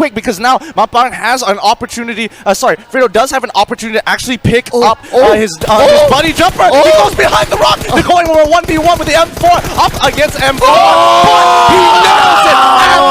quick because now Bapak has an opportunity. Fredo does have an opportunity to actually pick up his buddy jumper. He goes behind the rock. They're going over 1v1 with the M4 up against M4. But he nails it at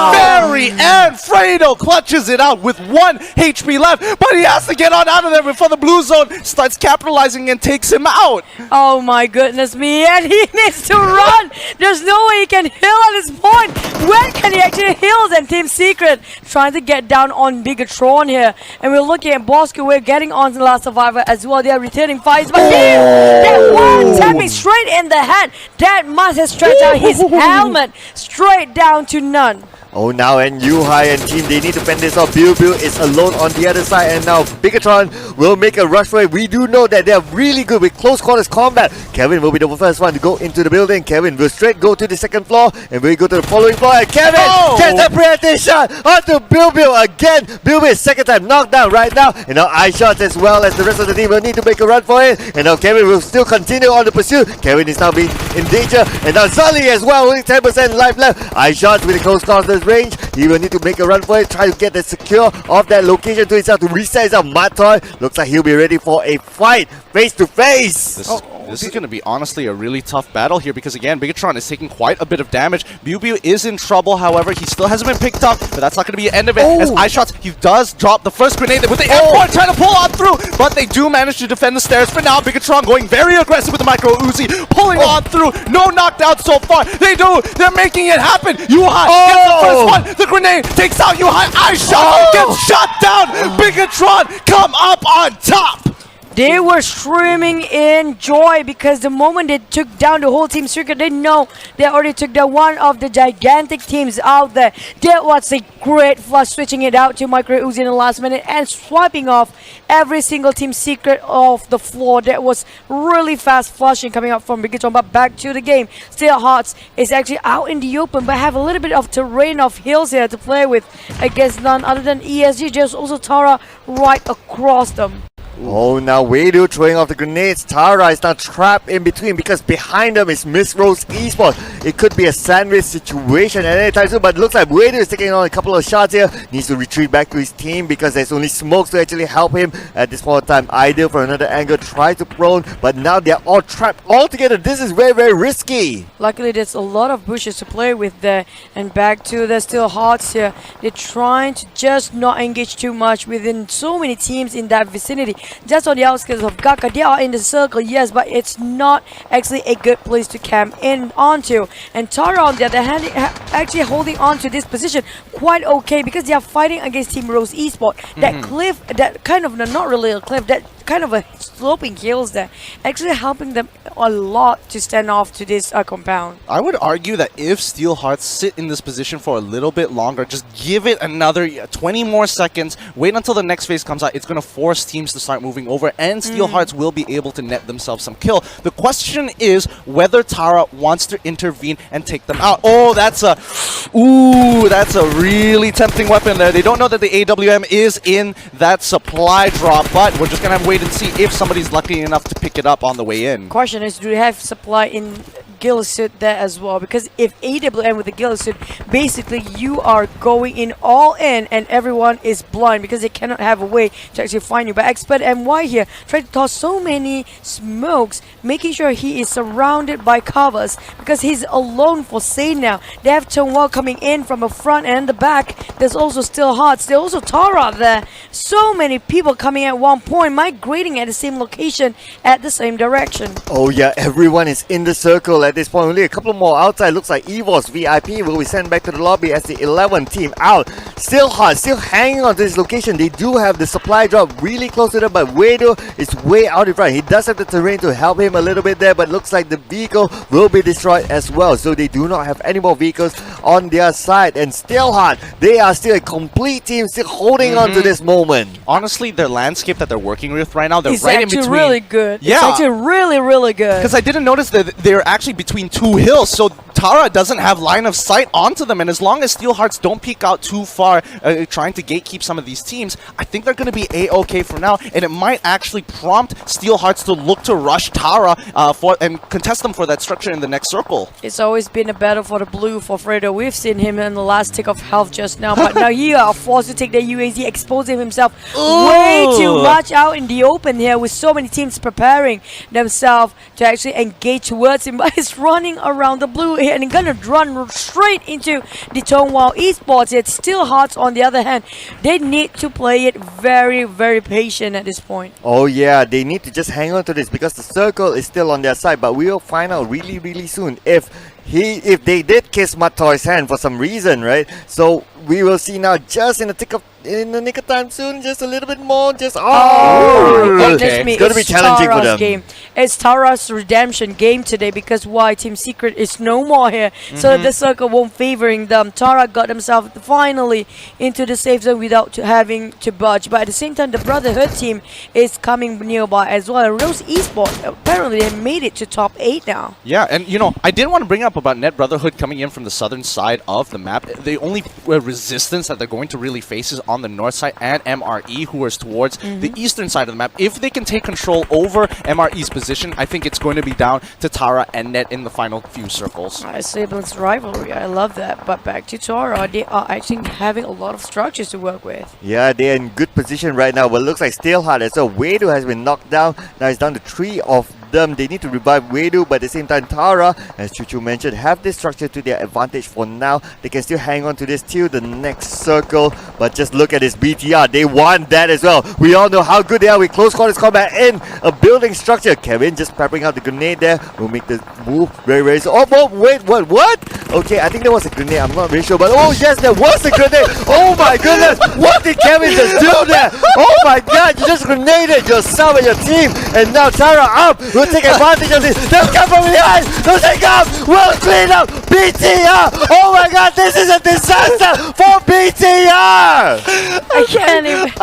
the very end. Fredo clutches it out with 1 HP left, but he has to get on out of there before the blue zone starts capitalizing and takes him out. Oh my goodness me, and he needs to run. There's no way he can heal at this point. When can he actually heal? And Team Secret trying to get down on Bigetron here. And we're looking at Bosskurr. We're getting on to the last survivor as well. They are returning fights, but here, that one tapping straight in the head. That must have stretched out his helmet straight down to none. Oh, now and Yuhai and team, they need to fend this off. Bill is alone on the other side, and now Bigetron will make a rush for it. We do know that they're really good with close quarters combat. Kevin will be the first one to go into the building. Kevin will straight go to the second floor, and we go to the following floor. And Kevin gets a preemptive shot onto Bill again. Bill is second time knocked down right now, and now iShots as well as the rest of the team will need to make a run for it. And now Kevin will still continue on the pursuit. Kevin is now being in danger, and now Sully as well, only 10% life left. iShots with the close quarters range. He will need to make a run for it, try to get the secure of that location to himself to reset his Matoy. Looks like he'll be ready for a fight face to face. This is going to be honestly a really tough battle here because again, Bigetron is taking quite a bit of damage. Biu is in trouble, however, he still hasn't been picked up, but that's not going to be the end of it. As iShots, he does drop the first grenade with the M4 trying to pull on through, but they do manage to defend the stairs. For now, Bigetron going very aggressive with the micro Uzi, pulling on through. No knockdown so far. They're making it happen. Yuhai gets the first one. The grenade takes out Yuhai. iShots gets shot down. Bigetron come up on top. They were streaming in joy because the moment they took down the whole Team Secret, they know they already took down one of the gigantic teams out there. That was a great flush, switching it out to Micro Uzi in the last minute and swiping off every single Team Secret off the floor. That was really fast flushing coming up from Bigetron. But back to the game, Still Hearts is actually out in the open, but have a little bit of terrain of hills here to play with against none other than ESG. There's also Tara right across them. Oh, now Yoodo throwing off the grenades. Tara is now trapped in between because behind them is Miss Rose Esports. It could be a sandwich situation at any time soon, but it looks like Yoodo is taking on a couple of shots here. Needs to retreat back to his team because there's only smokes to actually help him at this point in time. Ideal from another angle, tries to prone, but now they're all trapped all together. This is very, very risky. Luckily, there's a lot of bushes to play with there. And back to the Still Hearts here. They're trying to just not engage too much within so many teams in that vicinity. Just on the outskirts of Gaka, they are in the circle, yes, but it's not actually a good place to camp in onto. And Tara, on the other hand, actually holding on to this position quite okay because they are fighting against Team Rose Esport. That cliff, that kind of, not really a cliff, that kind of a sloping hills there, actually helping them a lot to stand off to this compound. I would argue that if Steel Hearts sit in this position for a little bit longer, just give it another 20 more seconds, wait until the next phase comes out, it's going to force teams to start moving over, and Steel Hearts will be able to net themselves some kill. The question is whether Tara wants to intervene and take them out. Oh, that's a really tempting weapon there. They don't know that the AWM is in that supply drop, but we're just going to have to wait and see if somebody's lucky enough to pick it up on the way in. Question is, do we have supply in Gill suit there as well? Because if AWM with the Gill suit, basically you are going in all in and everyone is blind because they cannot have a way to actually find you. But XPERT MY here trying to toss so many smokes, making sure he is surrounded by covers because he's alone for say now. They have Tongwell coming in from the front and the back. There's also Still Hearts. There's also Tara there. So many people coming at one point, migrating at the same location at the same direction. Oh yeah, everyone is in the circle at this point. Only a couple more outside. Looks like EVOS VIP will be sent back to the lobby as the 11th team out. Still hard, still hanging on to this location. They do have the supply drop really close to them, but Yoodo is way out in front. He does have the terrain to help him a little bit there, but looks like the vehicle will be destroyed as well. So they do not have any more vehicles on their side. And still hard, they are still a complete team, still holding on to this moment. Honestly, their landscape that they're working with right now, they're right in between. It's actually really good. Yeah. It's actually really, really good. Because I didn't notice that they're actually between two hills, so Tara doesn't have line of sight onto them, and as long as Steelhearts don't peek out too far, trying to gatekeep some of these teams, I think they're going to be A-okay for now, and it might actually prompt Steelhearts to look to rush Tara and contest them for that structure in the next circle. It's always been a battle for the blue for Fredo. We've seen him in the last tick of health just now, but now he are forced to take the UAZ, exposing himself way too much out in the open here with so many teams preparing themselves to actually engage towards him, but he's running around the blue here and gonna run straight into the Tonghua Esports. It's still Hearts on the other hand. They need to play it very, very patient at this point. Oh yeah, they need to just hang on to this because the circle is still on their side, but we will find out really, really soon if they did kiss Matoy's hand for some reason, right? So we will see now just in the nick of time soon, just a little bit more, just Okay. It's gonna be challenging for them. Game. It's Tara's redemption game today because why? Team Secret is no more here, so the circle won't favoring them. Tara got himself finally into the safe zone without having to budge, but at the same time the Brotherhood team is coming nearby as well. Rose Esports, apparently they made it to top 8 now. Yeah, and you know, I did want to bring up about Net Brotherhood coming in from the southern side of the map. The only resistance that they're going to really face is on the north side, and MRE, who is towards the eastern side of the map. If they can take control over MRE's position, I think it's going to be down to Tara and Net in the final few circles. Siblings rivalry, I love that. But back to Tara, they are actually having a lot of structures to work with. Yeah, they're in good position right now, but looks like Steelheart as well. Yoodo has been knocked down. Now it's down to 3 of them. They need to revive Yoodo, but at the same time Tara, as Chuchu mentioned, have this structure to their advantage for now. They can still hang on to this till the next circle, but just look at this BTR. They want that as well. We all know how good they are with close quarters combat in a building structure. Kevin just peppering out the grenade there. Will make the move very, very soon. Oh, wait, what? Okay, I think there was a grenade. I'm not really sure, but oh yes, there was a grenade. Oh my goodness, what did Kevin just do there? Oh my god, you just grenaded yourself and your team, and now Tara up. We'll take advantage of this. They'll come from behind. They'll take up. We'll clean up. BTR. Oh my god, this is a disaster for BTR. I can't even.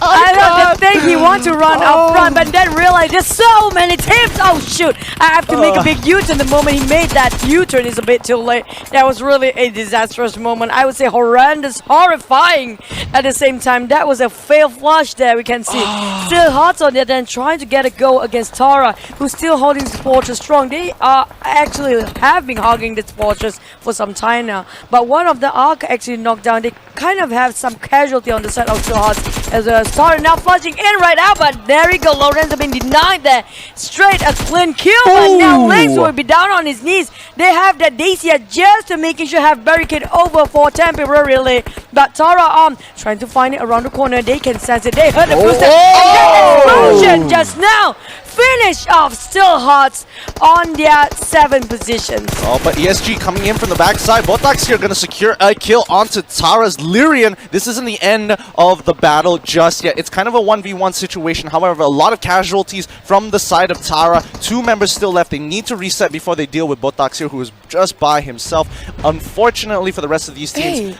I know the thing he wants to run up front, but then realize there's so many teams. Oh shoot! I have to make a big U-turn. The moment he made that U-turn is a bit too late. That was really a disastrous moment. I would say horrendous, horrifying. At the same time, that was a fail flush there. We can see still Hearts on the other end trying to get a go against Tara, who's still holding this fortress strong. They are actually have been hogging this fortress for some time now, but one of the arc actually knocked down. They kind of have some casualty on the side of Still Hearts as a Tara now flushing in right now, but there we go. Lorenzo been denied there. Straight a clean kill, but now Lynx will be down on his knees. They have that Dacia just to making sure have barricade over for temporarily, but Tara trying to find it around the corner. They can sense it. They heard the booster, and that explosion just now finish off Still Hearts on their 7th position. Oh, but ESG coming in from the backside. Botox here going to secure a kill onto Tara's Lyrian. This isn't the end of the battle just yet. It's kind of a 1v1 situation. However, a lot of casualties from the side of Tara. 2 members still left. They need to reset before they deal with Botox here, who is just by himself. Unfortunately for the rest of these teams,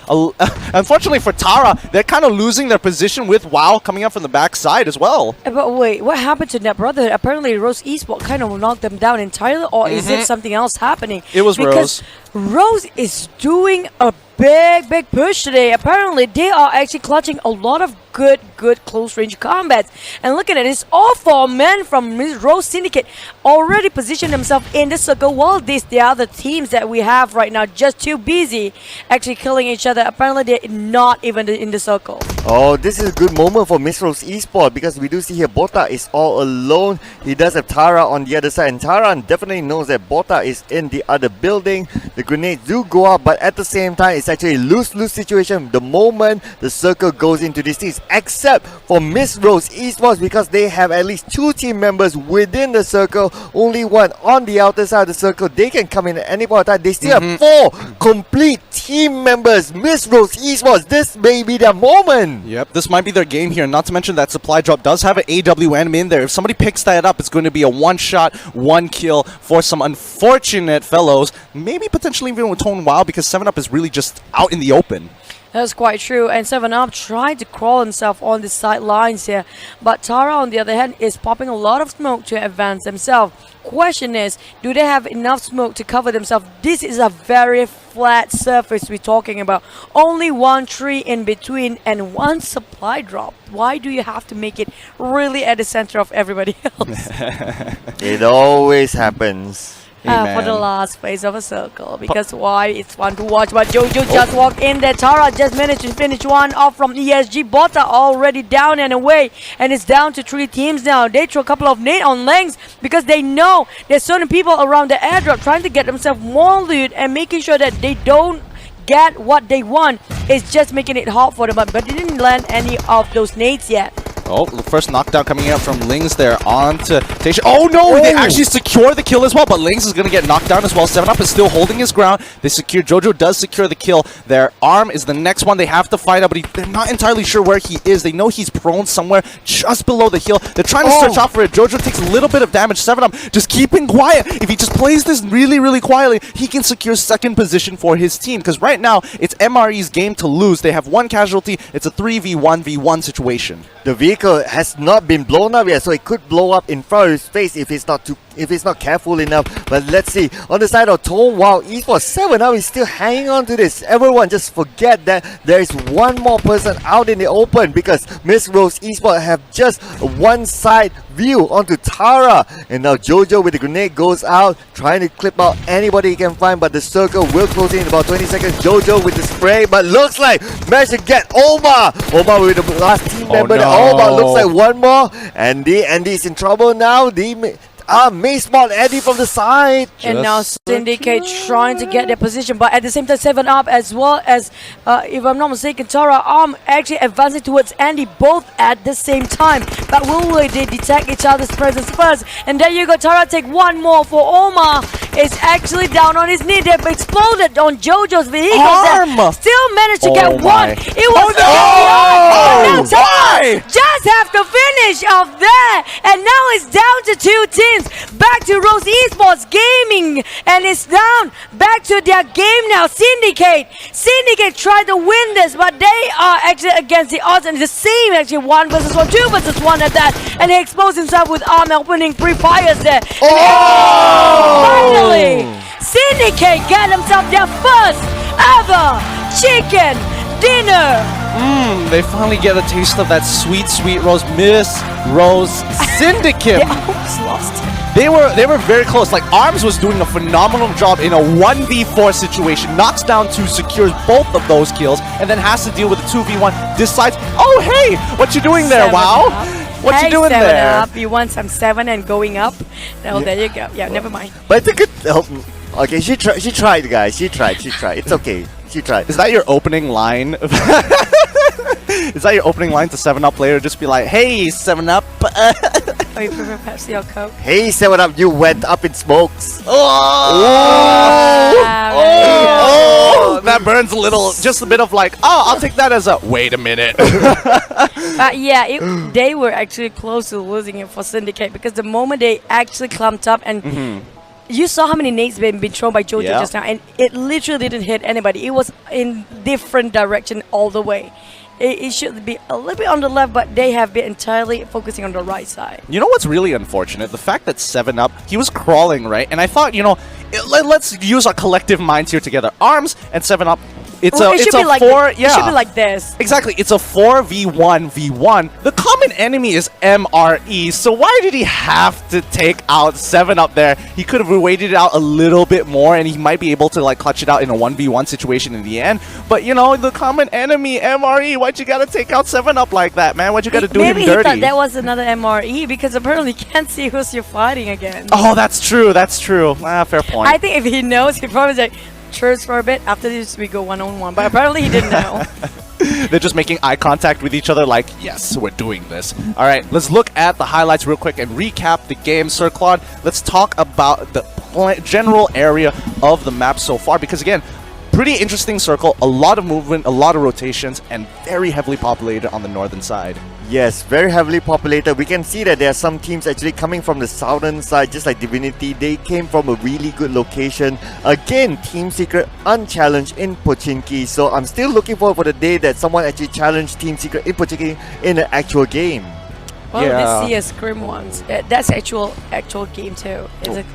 unfortunately for Tara, they're kind of losing their position with WoW coming up from the backside as well. But wait, what happened to Net Brotherhood? Apparently Rose Esports kind of knocked them down entirely, or is it something else happening? It was because Rose is doing a big push today. Apparently they are actually clutching a lot of good close range combats, and look at it, it's all 4 men from Rose Syndicate already positioned themselves in the circle, while the other teams that we have right now just too busy actually killing each other. Apparently they're not even in the circle. Oh, this is a good moment for Miss Rose Esport, because we do see here Bota is all alone. He does have Tara on the other side, and Tara definitely knows that Bota is in the other building. The grenades do go up, but at the same time it's actually a lose-lose situation the moment the circle goes into these teams, except for Miss Rose Esports, because they have at least 2 team members within the circle, only 1 on the outer side of the circle. They can come in at any point of time. They still have 4 complete team members. Miss Rose Esports, this may be their moment. Yep, this might be their game here. Not to mention that supply drop does have an AWM in there. If somebody picks that up, it's going to be a 1-shot, 1 kill for some unfortunate fellows. Maybe potentially even with Tone WoW, because 7up is really just out in the open. That's quite true, and 7up tried to crawl himself on the sidelines here, but Tara on the other hand is popping a lot of smoke to advance himself. question is, do they have enough smoke to cover themselves? This is a very flat surface we're talking about. Only one tree in between and one supply drop. Why do you have to make it really at the center of everybody else? It always happens. Hey, For the man. last phase of a circle, because why it's fun to watch. But Jojo just walked in there. Tara just managed to finish one off from ESG. Bota already down and away, and it's down to 3 teams now. They throw a couple of nades on lanes because they know there's certain people around the airdrop trying to get themselves more loot and making sure that they don't get what they want. It's just making it hard for them, but they didn't land any of those nades yet. Oh, the first knockdown coming out from Lings there onto Tasia. Oh no, they actually secure the kill as well, but Lings is going to get knocked down as well. 7UP is still holding his ground. They secure, Jojo does secure the kill. Their arm is the next one they have to find out, but they're not entirely sure where he is. They know he's prone somewhere just below the hill. They're trying to search out for it. Jojo takes a little bit of damage. 7UP just keeping quiet. If he just plays this really, really quietly, he can secure second position for his team, because right now it's MRE's game to lose. They have one casualty. It's a 3v1v1 situation. The vehicle has not been blown up yet, so it could blow up in front of his face if it's not careful enough. But let's see. On the side of Tone, wow, Esports 7UP is still hanging on to this. Everyone just forget that there is one more person out in the open, because Miss Rose Esports have just a one-side view onto Tara. And now Jojo with the grenade goes out, trying to clip out anybody he can find, but the circle will close in about 20 seconds. Jojo with the spray, but looks like managed to get Omar. Omar with the last team member. no. Omar looks like one more. Andy's in trouble now. Mace Mod Eddie from the side. And now Syndicate trying to get their position, but at the same time 7UP as well as, if I'm not mistaken, Tara Arm actually advancing towards Andy, both at the same time. But will they detect each other's presence first? And there you go, Tara take one more for Omar. Is actually down on his knee. They've exploded on Jojo's vehicle. Arm! Still managed to get Oh one. my. It was Oh, why? just have to finish off there. And now it's down to 2 teams. Back to Rose Esports Gaming, and it's down back to their game now. Syndicate tried to win this, but they are actually against the odds, and it's the same actually 1 versus 1, 2 versus 1 at that, and he exposed himself with arm opening pre-fires there. Finally, Syndicate get themselves their first ever chicken dinner. They finally get a taste of that sweet, sweet Rose. Miss Rose Syndicate. They almost lost it. They were very close. Like, Arms was doing a phenomenal job in a 1v4 situation. Knocks down 2, secures both of those kills, and then has to deal with a 2v1. Decides, oh hey, what you doing there? 7 Wow. up. What Hey, you doing 7 there? Up. You want some 7 and going up? No, there you go. Yeah, never mind. But it's a good. Okay, she tried, guys. She tried. It's okay. She tried. Is that your opening line? Is that your opening line to 7UP player? Just be like, hey, 7UP. Oh, you prefer Pepsi or Coke? Hey, 7UP, you went up in smokes. Oh, that burns a little. Just a bit of like, oh, I'll take that as a, wait a minute. But yeah, they were actually close to losing it for Syndicate, because the moment they actually clumped up and you saw how many nades been thrown by Jojo just now, and it literally didn't hit anybody. It was in different direction all the way. It should be a little bit on the left, but they have been entirely focusing on the right side. You know what's really unfortunate? The fact that 7UP, he was crawling, right? And I thought, you know, let's use our collective minds here together. Arms and 7UP. It should be like 4. It should be like this. Exactly, it's a 4v1v1. The common enemy is MRE, so why did he have to take out 7UP there? He could have waited it out a little bit more, and he might be able to like clutch it out in a 1v1 situation in the end. But you know, the common enemy, MRE, why'd you gotta take out 7UP like that, man? Why'd you gotta do him dirty? Maybe he thought that was another MRE, because apparently you can't see who's you're fighting against. Oh, that's true, that's true. Fair point. I think if he knows, he probably like, cheers for a bit. After this, we go one-on-one. But apparently he didn't know. They're just making eye contact with each other like, yes, we're doing this. All right, let's look at the highlights real quick and recap the game. Sir Claude, let's talk about the general area of the map so far, because again, pretty interesting circle, a lot of movement, a lot of rotations, and very heavily populated on the northern side. Yes, very heavily populated. We can see that there are some teams actually coming from the southern side, just like Divinity. They came from a really good location. Again, Team Secret unchallenged in Pochinki. So I'm still looking forward for the day that someone actually challenged Team Secret in Pochinki in an actual game. Well, Yeah. this see a Scrim once. That's actual game too.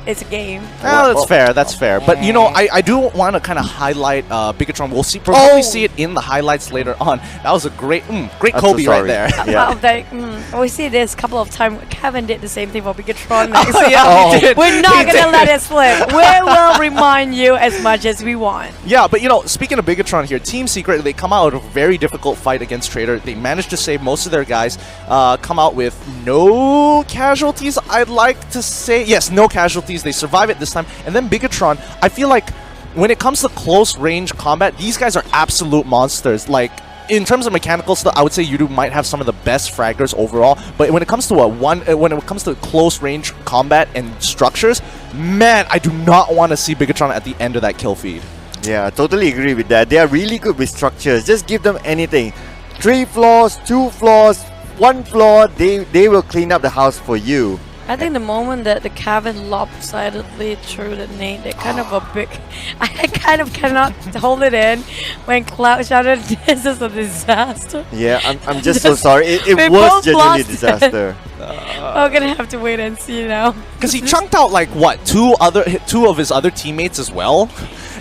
It's a game. Oh, that's fair. That's fair. But you know, I do want to kind of highlight Bigetron. We'll probably see it in the highlights later on. That was a great I'm Kobe so right sorry. there. Yeah. We see this a couple of times. Kevin did the same thing for Bigetron. Oh, yeah, he did. We're not He gonna did. let it slip. We will remind you as much as we want. Yeah, but you know, speaking of Bigetron here, Team Secret, they come out of a very difficult fight against Traitor. They managed to save most of their guys, come out with no casualties, I'd like to say. Yes, no casualties. They survive it this time. And then Bigetron, I feel like when it comes to close range combat, these guys are absolute monsters. Like, in terms of mechanical stuff, I would say Yoodo might have some of the best fraggers overall. But when it comes to when it comes to close range combat and structures, man, I do not want to see Bigetron at the end of that kill feed. Yeah, I totally agree with that. They are really good with structures. Just give them anything. 3 floors, 2 floors, 1 floor, they will clean up the house for you. I think the moment that the Kevin lopsidedly threw the nade, they kind of a big... I kind of cannot hold it in when Cloud shouted, "This is a disaster." Yeah, I'm just so sorry. It We was both genuinely a lost. disaster. We're gonna have to wait and see now. Because he chunked out like what, two of his other teammates as well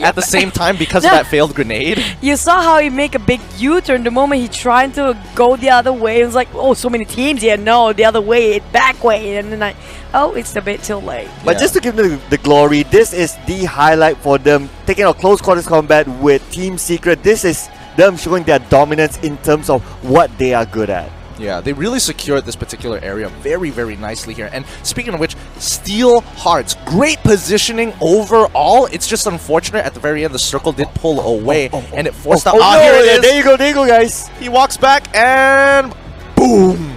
at the same time because of that failed grenade. You saw how he make a big U-turn the moment he tried to go the other way. It was like, oh, so many teams here. No, the other way, back way. And then like, oh, it's a bit too late. But Yeah. just to give them the glory, this is the highlight for them taking out close quarters combat with Team Secret. This is them showing their dominance in terms of what they are good at. Yeah, they really secured this particular area very, very nicely here. And speaking of which, Steel Hearts, great positioning overall. It's just unfortunate at the very end the circle did pull away and it forced out. Oh, Ah, no, here it is. there you go, guys. He walks back and boom.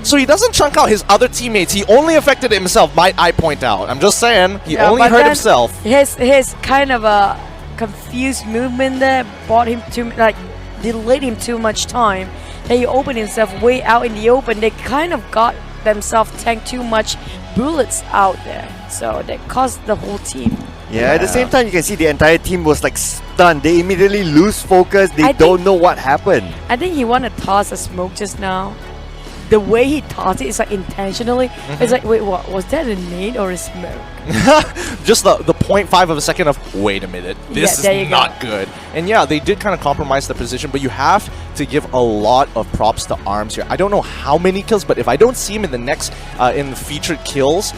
So he doesn't chunk out his other teammates. He only affected himself, might I point out. I'm just saying, he only but hurt then himself. His kind of a confused movement there bought him too delayed him too much time. Then he opened himself way out in the open. They kind of got themselves tanked too much bullets out there, so that cost the whole team. Yeah, at the same time, you can see the entire team was like stunned. They immediately lose focus. They I don't think- know what happened. I think he wanted to toss a smoke just now. The way he tossed it is like intentionally. It's like, wait, what was that, a nade or a smoke? Just the 0.5 of a second of, wait a minute, this there you is go. not good. And yeah, they did kind of compromise the position, but you have to give a lot of props to Arms here. I don't know how many kills, but if I don't see him in the next, in the featured kills,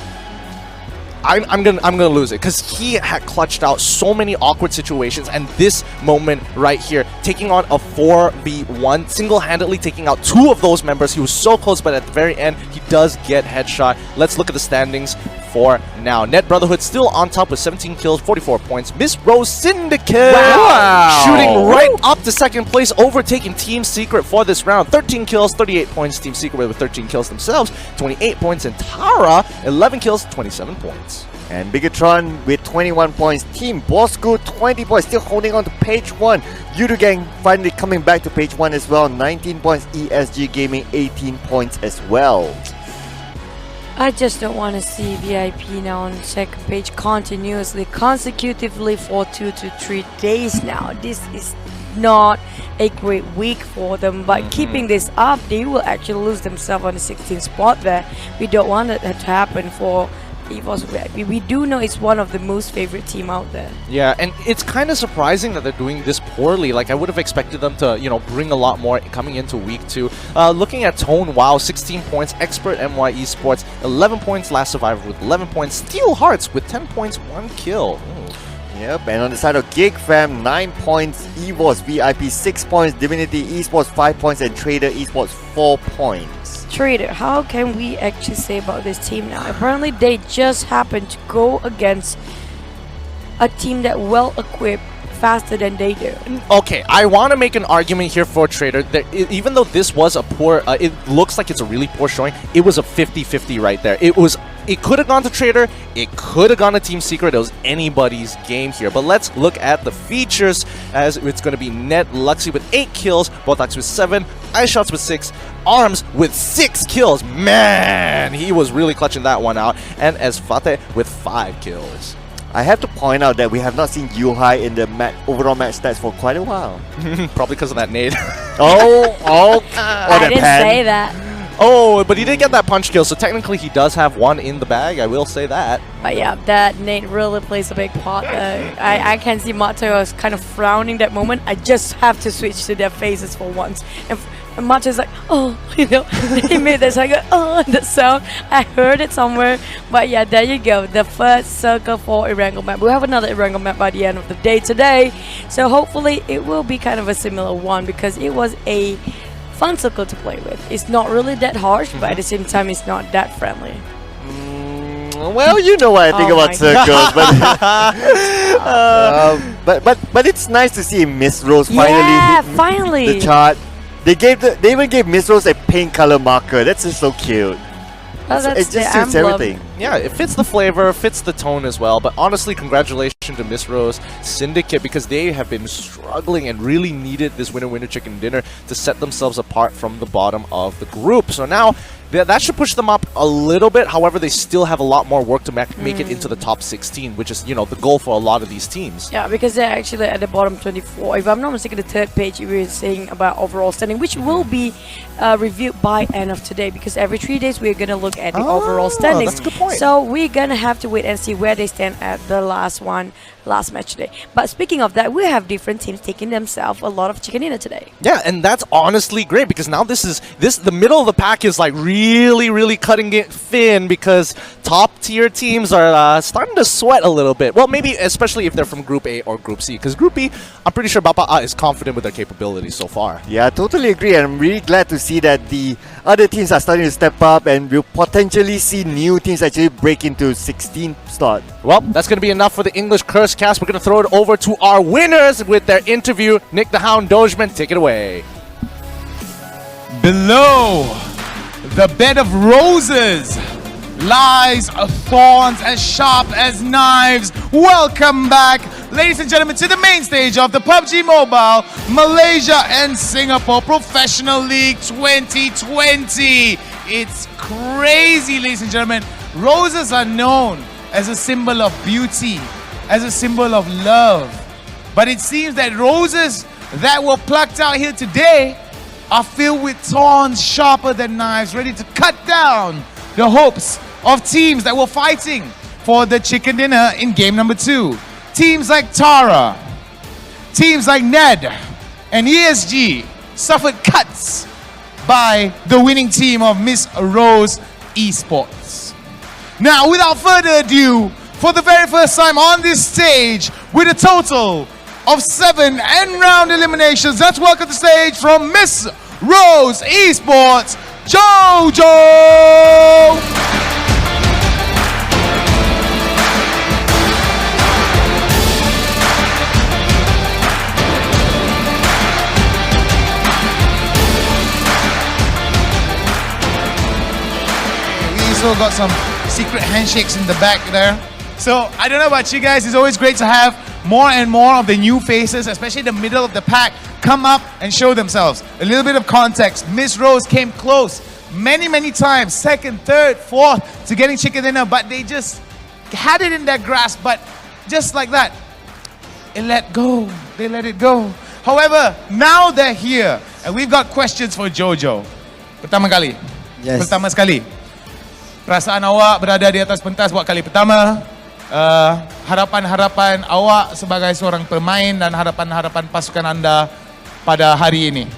I'm gonna lose it, because he had clutched out so many awkward situations, and this moment right here, taking on a 4v1, single-handedly taking out 2 of those members. He was so close, but at the very end, he does get headshot. Let's look at the standings for now. Net Brotherhood still on top with 17 kills, 44 points. Miss Rose Syndicate shooting right up to second place, overtaking Team Secret for this round. 13 kills, 38 points. Team Secret with 13 kills themselves, 28 points. And Tara, 11 kills, 27 points. And Bigetron with 21 points. Team Bosskurr 20 points, still holding on to page 1. Yoodo Gang finally coming back to page 1 as well. 19 points. ESG Gaming 18 points as well. I just don't want to see VIP now on second page continuously, consecutively for 2 to 3 days now. This is not a great week for them, but keeping this up, they will actually lose themselves on the 16th spot there. We don't want that to happen for EVOS VIP. We do know it's one of the most favorite team out there. Yeah, and it's kind of surprising that they're doing this poorly. Like, I would have expected them to, you know, bring a lot more coming into week 2. Looking at Tone, wow, 16 points. Expert MY Esports, 11 points. Last Survivor with 11 points. Steel Hearts with 10 points, 1 kill. Yep, and on the side of Geek Fam, 9 points. EVOS VIP 6 points. DivinityEsport 5 points. And Traitor Esports 4 points. Traitor, how can we actually say about this team now? Apparently they just happened to go against a team that well equipped faster than they do. Okay, I want to make an argument here for Traitor. That even though this was a poor, it looks like it's a really poor showing, it was a 50-50 right there. It could have gone to Traitor, it could have gone to Team Secret, it was anybody's game here. But let's look at the features, as it's going to be Net Luxy with 8 kills, Botox with 7, iShots with 6, Arms with 6 kills. Man, he was really clutching that one out. And Esfate with 5 kills. I have to point out that we have not seen Yuhai in the overall match stats for quite a while. Probably because of that nade. Oh, I that didn't pen. say that. Oh, but he did get that punch kill, so technically he does have one in the bag, I will say that. But yeah, that nade really plays a big part. I can see Mato was kind of frowning that moment. I just have to switch to their faces for once. And Mato's like, oh, you know, he made this like, oh, the sound. I heard it somewhere. But yeah, there you go. The first circle for Erangel map. We'll have another Erangel map by the end of the day today. So hopefully it will be kind of a similar one because it was a fun circle to play with. It's not really that harsh, but at the same time, it's not that friendly. Well, you know what I think about circles, but it's nice to see Miss Rose finally hit the chart. They even gave Miss Rose a pink color marker. That's just so cute. It just suits everything. Yeah, it fits the flavor, fits the tone as well. But honestly, congratulations to Miss Rose Syndicate because they have been struggling and really needed this winner chicken dinner to set themselves apart from the bottom of the group. So now that should push them up a little bit. However, they still have a lot more work to make it into the top 16, which is, you know, the goal for a lot of these teams. Yeah, because they're actually at the bottom 24. If I'm not mistaken, the third page we were saying about overall standing, which will be reviewed by end of today because every 3 days we're going to look at the overall standings. That's a good point. So we're going to have to wait and see where they stand at the last match today. But speaking of that, we have different teams taking themselves a lot of chicken dinner today. Yeah, and that's honestly great because now the middle of the pack is like really cutting it thin because top tier teams are starting to sweat a little bit. Well, maybe especially if they're from Group A or Group C because Group B, I'm pretty sure Bapak is confident with their capabilities so far. Yeah, I totally agree, and I'm really glad to see that the other teams are starting to step up and we'll potentially see new teams actually break into 16th slot. Well, that's going to be enough for the English Curse Cast. We're going to throw it over to our winners with their interview. Nick the Hound Dogeman, take it away. Below the bed of roses lies thorns as sharp as knives. Welcome back, ladies and gentlemen, to the main stage of the PUBG Mobile Malaysia and Singapore Professional League 2020. It's crazy, ladies and gentlemen. Roses are known as a symbol of beauty, as a symbol of love. But it seems that roses that were plucked out here today are filled with thorns sharper than knives, ready to cut down the hopes of teams that were fighting for the chicken dinner in game number 2. Teams like Tara, teams like Ned, and ESG suffered cuts by the winning team of Miss Rose Esports. Now, without further ado, for the very first time on this stage, with a total of 7 end-round eliminations, let's welcome to the stage from Miss Rose Esports, Jojo! Also got some secret handshakes in the back there. So I don't know about you guys, it's always great to have more and more of the new faces, especially the middle of the pack, come up and show themselves. A little bit of context, Miss Rose came close many times, 2nd, 3rd, 4th to getting chicken dinner, but they just had it in their grasp, but just like that, it let go, they let it go. However, now they're here, and we've got questions for Jojo. Pertama sekali, perasaan awak berada di atas pentas buat kali pertama, harapan-harapan awak sebagai seorang pemain dan harapan-harapan pasukan anda pada hari ini.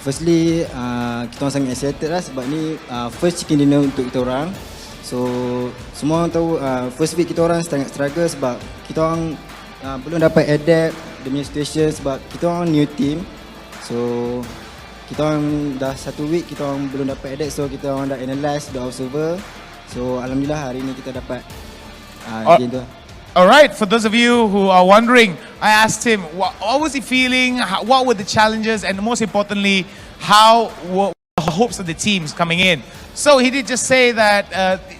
Firstly, kita orang sangat excited lah sebab ni first chicken dinner untuk kita orang. So, semua orang tahu first week kita orang sangat struggle sebab kita orang belum dapat adapt the new situation sebab kita orang new team. So, kita orang dah 1 week kita orang belum dapat adapt, so kita orang dah analyse, dah observer. So alhamdulillah hari ni kita dapat game tu. Alright, for those of you who are wondering, I asked him what was he feeling, what were the challenges, and most importantly, how were the hopes of the teams coming in. So he did just say that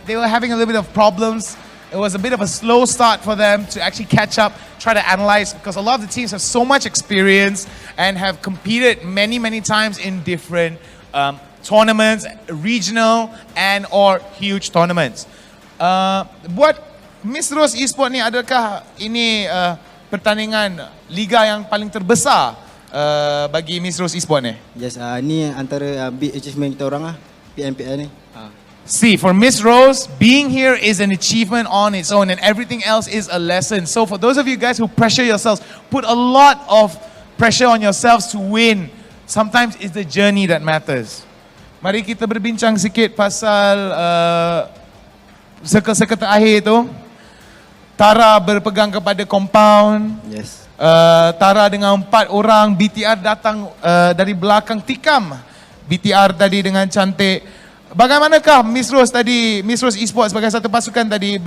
they were having a little bit of problems. It was a bit of a slow start for them to actually catch up, try to analyze, because a lot of the teams have so much experience and have competed many times in different tournaments, regional and or huge tournaments. Buat Miss Rose Esport ni, adakah ini pertandingan liga yang paling terbesar bagi Miss Rose Esports ni? Yes, ni antara big achievement kita orang lah, PMPL ni. See, for Miss Rose, being here is an achievement on its own and everything else is a lesson. So for those of you guys who pressure yourselves, put a lot of pressure on yourselves to win. Sometimes it's the journey that matters. Mari kita berbincang sikit pasal circle-circle terakhir tu. Tara berpegang kepada compound. Yes. Tara dengan 4 orang, BTR datang dari belakang tikam. BTR tadi dengan cantik. Bagaimanakah Miss Rose tadi, Miss Rose Esports sebagai satu pasukan tadi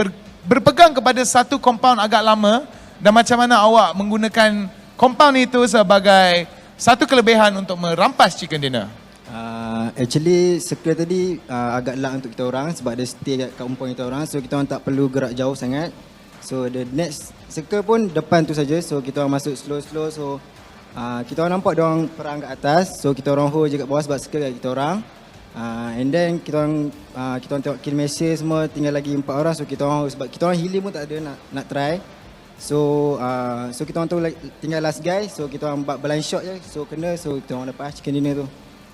berpegang kepada satu compound agak lama dan macam mana awak menggunakan compound itu sebagai satu kelebihan untuk merampas chicken dinner? Actually circle tadi agak luck untuk kita orang sebab dia stay kat compound kita orang, so kita orang tak perlu gerak jauh sangat. So the next circle pun depan tu saja, so kita orang masuk slow-slow, so kita orang nampak dia orang perang kat atas, so kita orang hold je kat bawah sebab circle kat kita orang. And then kita orang tengok kill message semua, tinggal lagi 4 orang, so kita orang sebab kita orang healing pun tak ada nak try. So kita orang tu tinggal last guy, so kita orang buat blind shot je, so kena, so kita orang dapat chicken dinner tu.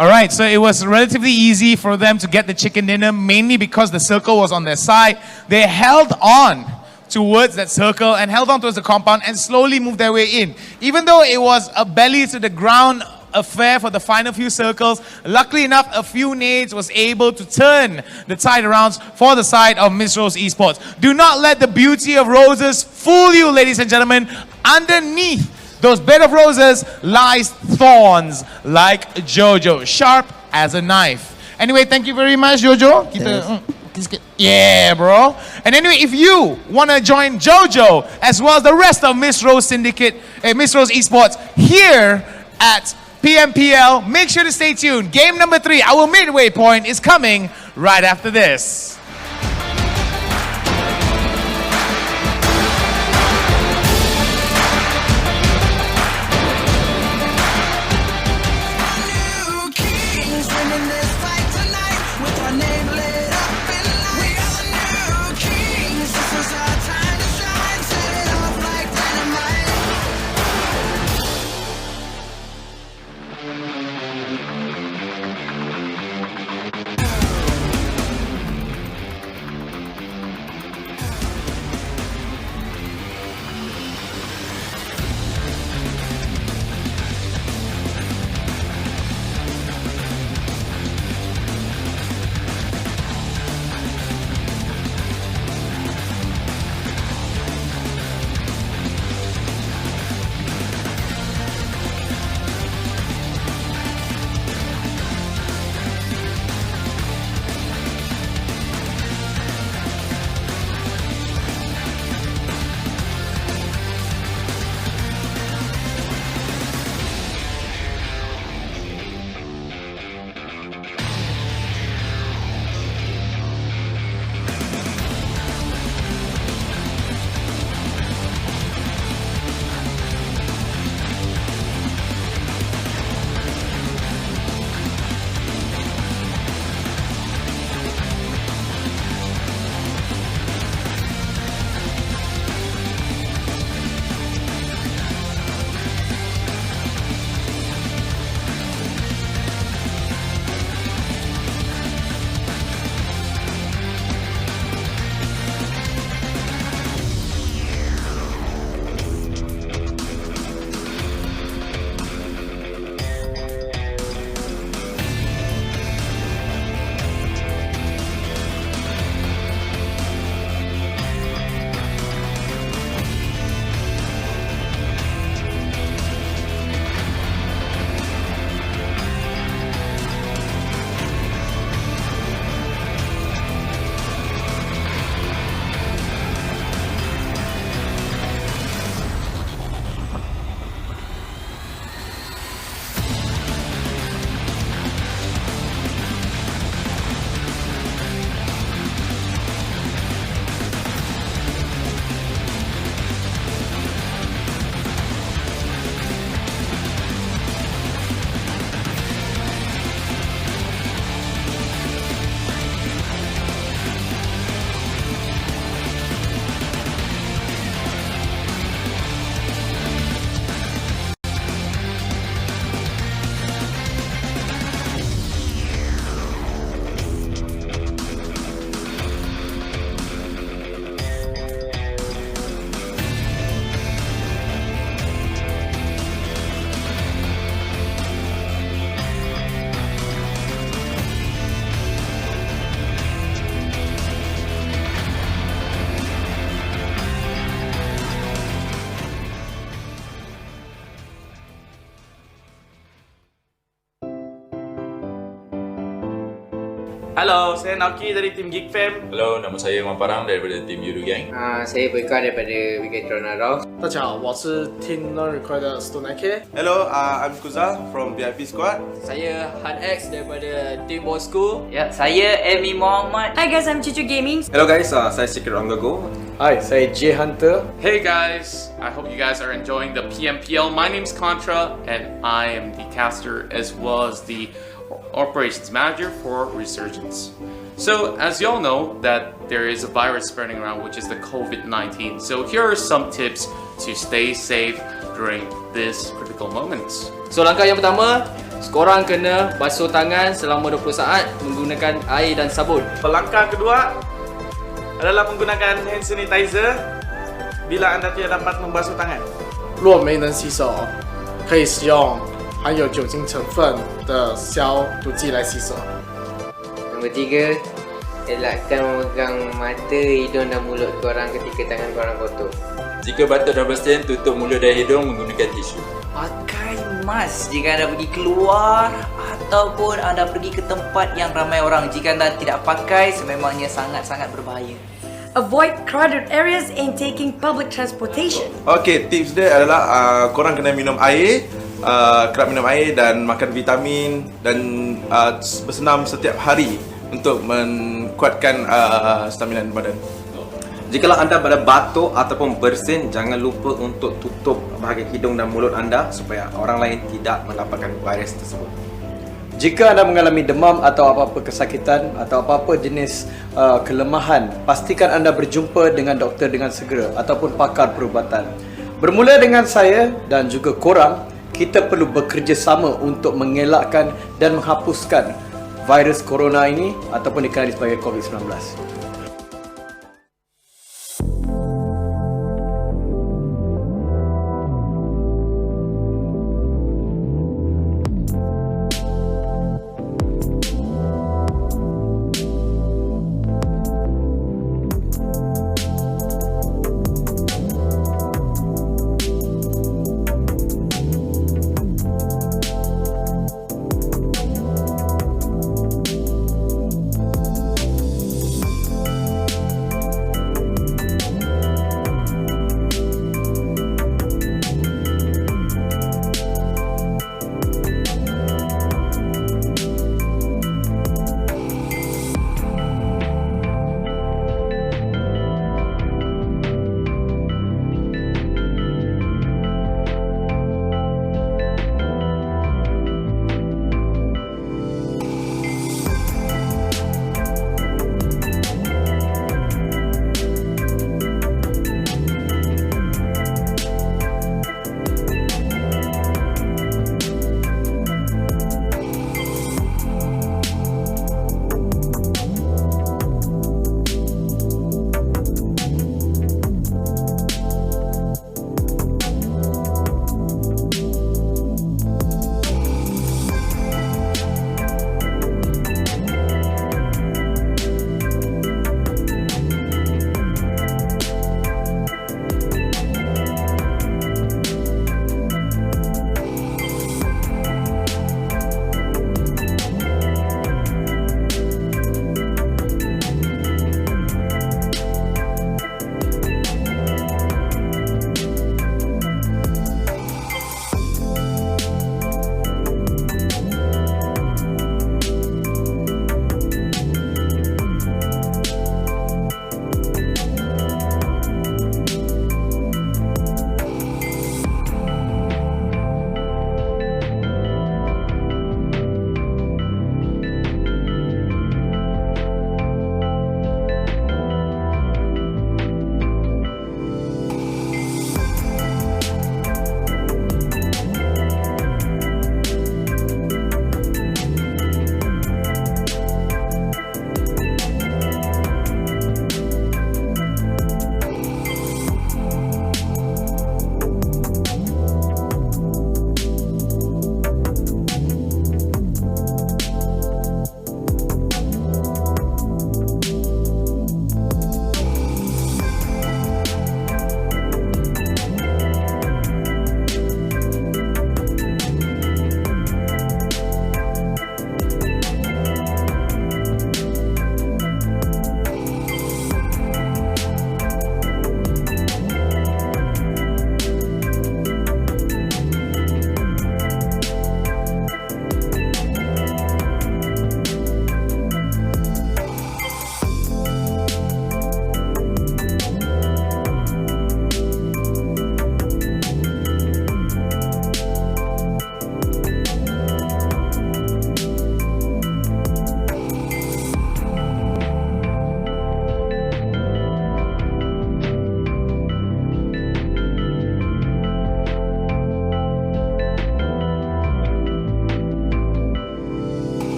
Alright, so it was relatively easy for them to get the chicken dinner, mainly because the circle was on their side. They held on towards that circle and held on towards the compound and slowly moved their way in. Even though it was a belly to the ground affair for the final few circles, luckily enough a few nades was able to turn the tide around for the side of Miss Rose Esports. Do not let the beauty of roses fool you, ladies and gentlemen. Underneath those bed of roses lies thorns like Jojo, sharp as a knife. Anyway, thank you very much, Jojo. Yeah, bro. And anyway, if you want to join Jojo as well as the rest of Miss Rose Syndicate, Miss Rose Esports here at PMPL, make sure to stay tuned. Game number 3, our midway point, is coming right after this. Halo, saya Naoki dari tim Geek Fam. Hello, nama saya Wan Parang daripada tim Yoodo Gang. Saya Bosskurr daripada Bigetron. 大家好，我是 Team NoRecoil 的 Stone Hello, I'm Kuza from VIP Squad. Saya Han X daripada tim Bosskurr. Ya, saya Emi Muhammad. Hi guys, I'm Chichu Gaming. Hello guys, saya Secret Rangago. Hi, saya J Hunter. Hey guys, I hope you guys are enjoying the PMPL. My name's Contra, and I am the caster as well as the operations manager for Resurgence. So, as you all know, that there is a virus spreading around, which is the COVID-19. So, here are some tips to stay safe during this critical moments. So langkah yang pertama, korang kena basuh tangan selama 20 saat menggunakan air dan sabun. Langkah kedua adalah menggunakan hand sanitizer bila anda tidak dapat membasuh tangan. 若没能洗手，可以使用含有酒精成分的消毒剂来洗手。 Nombor 3, elakkan memegang mata, hidung dan mulut korang ketika tangan korang kotor. Jika batuk dan bersin, tutup mulut dan hidung menggunakan tisu. Pakai mask jika anda pergi keluar ataupun anda pergi ke tempat yang ramai orang. Jika anda tidak pakai, sememangnya sangat-sangat berbahaya. Avoid crowded areas and taking public transportation. Okay, tips dia adalah korang kena minum air, kerap minum air dan makan vitamin dan bersenam setiap hari untuk menguatkan stamina badan. Jikalau anda pada batuk ataupun bersin, jangan lupa untuk tutup bahagian hidung dan mulut anda supaya orang lain tidak mendapatkan virus tersebut. Jika anda mengalami demam atau apa-apa kesakitan atau apa-apa jenis kelemahan, pastikan anda berjumpa dengan doktor dengan segera ataupun pakar perubatan. Bermula dengan saya dan juga korang, kita perlu bekerjasama untuk mengelakkan dan menghapuskan virus corona ini ataupun dikenali sebagai COVID-19.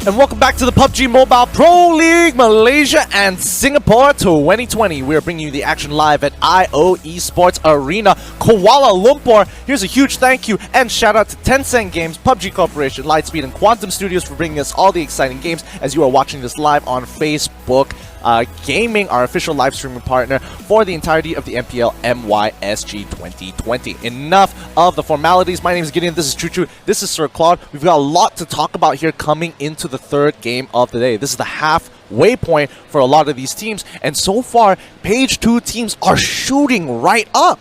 And welcome back to the PUBG Mobile Pro League Malaysia and Singapore 2020. We are bringing you the action live at Esports Arena, Kuala Lumpur. Here's a huge thank you and shout out to Tencent Games, PUBG Corporation, Lightspeed, and Quantum Studios for bringing us all the exciting games as you are watching this live on Facebook Gaming, our official live streaming partner for the entirety of the MPL MYSG 2020. Enough of the formalities. My name is Gideon. This is Choo, this is Sir Claude. We've got a lot to talk about here coming into the third game of the day. This is the halfway point for a lot of these teams, and so far, Page 2 teams are shooting right up.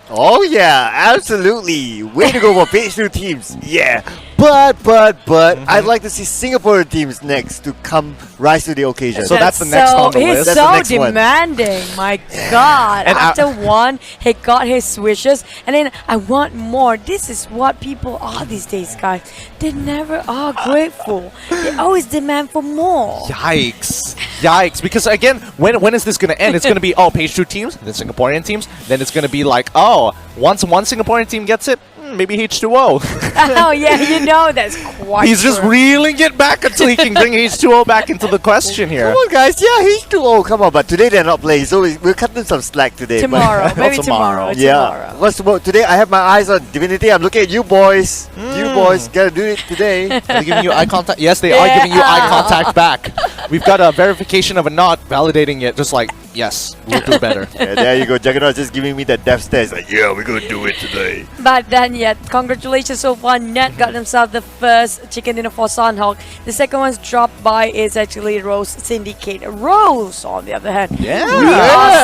Oh yeah, absolutely. Way to go for Page 2 teams. Yeah. But I'd like to see Singapore teams next to come rise to the occasion. So that's the next on the list. He's so demanding. My God. And after one, he got his wishes, and then I want more. This is what people are these days, guys. They never are grateful. They always demand for more. Yikes. Yikes. Because again, when is this going to end? It's going to be, oh, Page 2 teams, then Singaporean teams. Then it's going to be like, oh, once one Singaporean team gets it, maybe H2O. Oh, yeah, you know that's quite He's just reeling it back until he can bring H2O back into the question here. Come on, guys. Yeah, H2O. Come on. But today they're not playing, so we'll cut them some slack today. Tomorrow. Maybe tomorrow. Yeah. What's tomorrow? Today I have my eyes on Divinity. I'm looking at you boys. You boys gotta do it today. Are they giving you eye contact? Yes, they are giving you eye contact back. We've got a verification of a nod validating it, just like, yes, we'll do better. Yeah, there you go. Juggernaut just giving me that death stare. It's like, yeah, we're gonna do it today. But then, yeah, congratulations so far. Net got himself the first chicken dinner for Sanhok. The second one's dropped by is actually Rose Syndicate. Rose, on the other hand, we are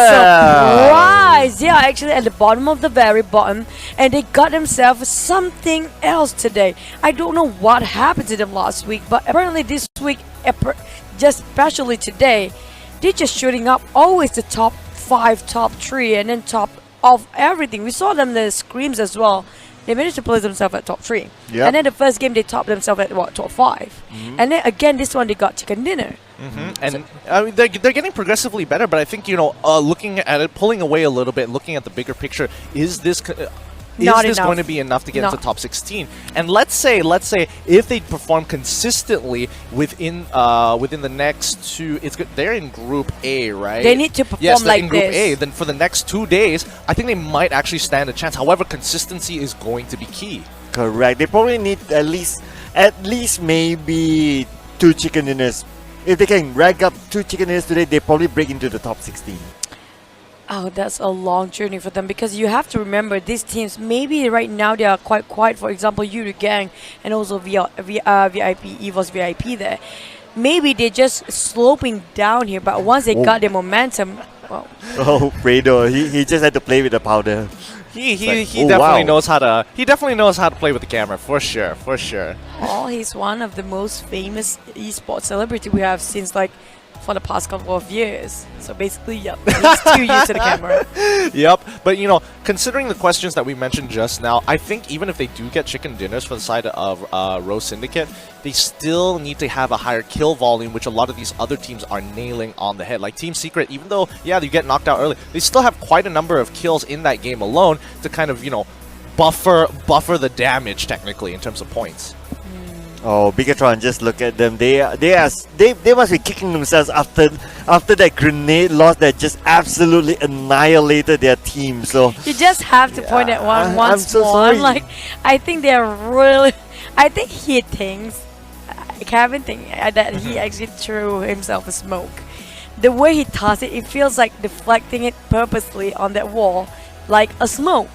surprised. Yeah, actually at the bottom of the very bottom, and they got themselves something else today. I don't know what happened to them last week, but apparently this week, just especially today, they're just shooting up always the top 5, top 3, and then top of everything. We saw them the Scrims as well. They managed to place themselves at top 3. Yep. And then the first game they topped themselves at what, top 5. And then again this one they got chicken dinner. And I mean, they're getting progressively better, but I think, you know, looking at it, pulling away a little bit, looking at the bigger picture, is this going to be enough to get into top 16? And let's say if they perform consistently within the next two, they're in Group A, right? They need to perform yes, like in Group this. A. Then for the next 2 days, I think they might actually stand a chance. However, consistency is going to be key. Correct. They probably need at least maybe 2 chicken dinners. If they can rack up 2 chicken dinners today, they probably break into the top 16. Oh, that's a long journey for them, because you have to remember these teams, maybe right now they are quite quiet. For example, Yoodo GANK and also VIP, EVOS VIP there. Maybe they're just sloping down here, but once they got their momentum, well. Oh, Traitor, he just had to play with the powder. He definitely knows how to play with the camera, for sure. Oh, he's one of the most famous esports celebrity we have since for the past couple of years. So basically, yep, he's too used to the camera. Yep, but you know, considering the questions that we mentioned just now, I think even if they do get chicken dinners for the side of Rose Syndicate, they still need to have a higher kill volume, which a lot of these other teams are nailing on the head. Like Team Secret, even though, yeah, you get knocked out early, they still have quite a number of kills in that game alone to kind of, you know, buffer the damage technically in terms of points. Oh, Bigetron, just look at them. They must be kicking themselves after that grenade loss that just absolutely annihilated their team. So you just have to point at one once so more. sorry. Like, I think they're really. I think he thinks, Kevin thinks that he actually threw himself a smoke. The way he tossed it feels like deflecting it purposely on that wall, like a smoke.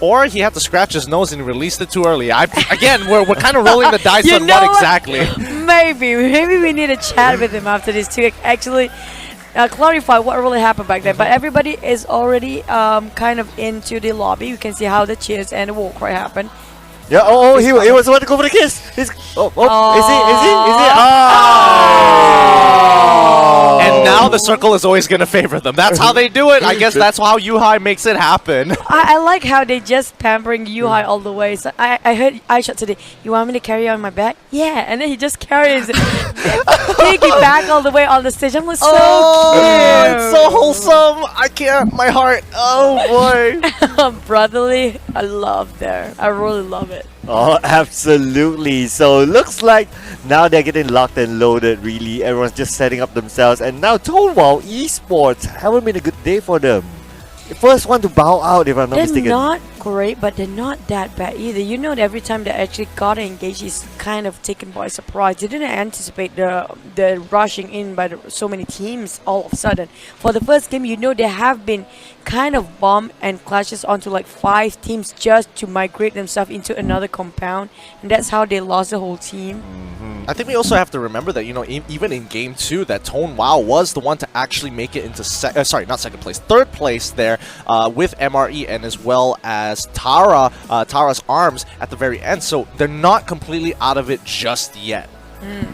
Or he had to scratch his nose and released it too early. Again, we're kind of rolling the dice on know what exactly. Maybe we need to chat with him after this to actually clarify what really happened back then. But everybody is already kind of into the lobby. You can see how the cheers and the war cry happened. Yeah. He was about to go for the kiss. Is he? And now the circle is always going to favor them. That's how they do it. I guess that's how Yuhai makes it happen. I like how they just pampering Yuhai all the way. So I heard iShot today, you want me to carry on my back? Yeah. And then he just carries it. Piggyback all the way on the stage. I'm like, so cute. It's so wholesome. I can't. My heart. Oh, boy. Brotherly. I love that. I really love it. Oh, absolutely. So looks like now they're getting locked and loaded, really. Everyone's just setting up themselves. And now Tonewall Esports haven't been a good day for them. The first one to bow out, if I'm not They're mistaken. not great, but they're not that bad either. You know that every time they actually got engaged, is kind of taken by surprise. They didn't anticipate the rushing in by so many teams all of a sudden. For the first game, you know, there have been kind of bomb and clashes onto like 5 teams just to migrate themselves into another compound, and that's how they lost the whole team. I think we also have to remember that, you know, even in game 2, that Tone Wow was the one to actually make it into third place there with MRE, and as well as Tara's arms at the very end. So they're not completely out of it just yet.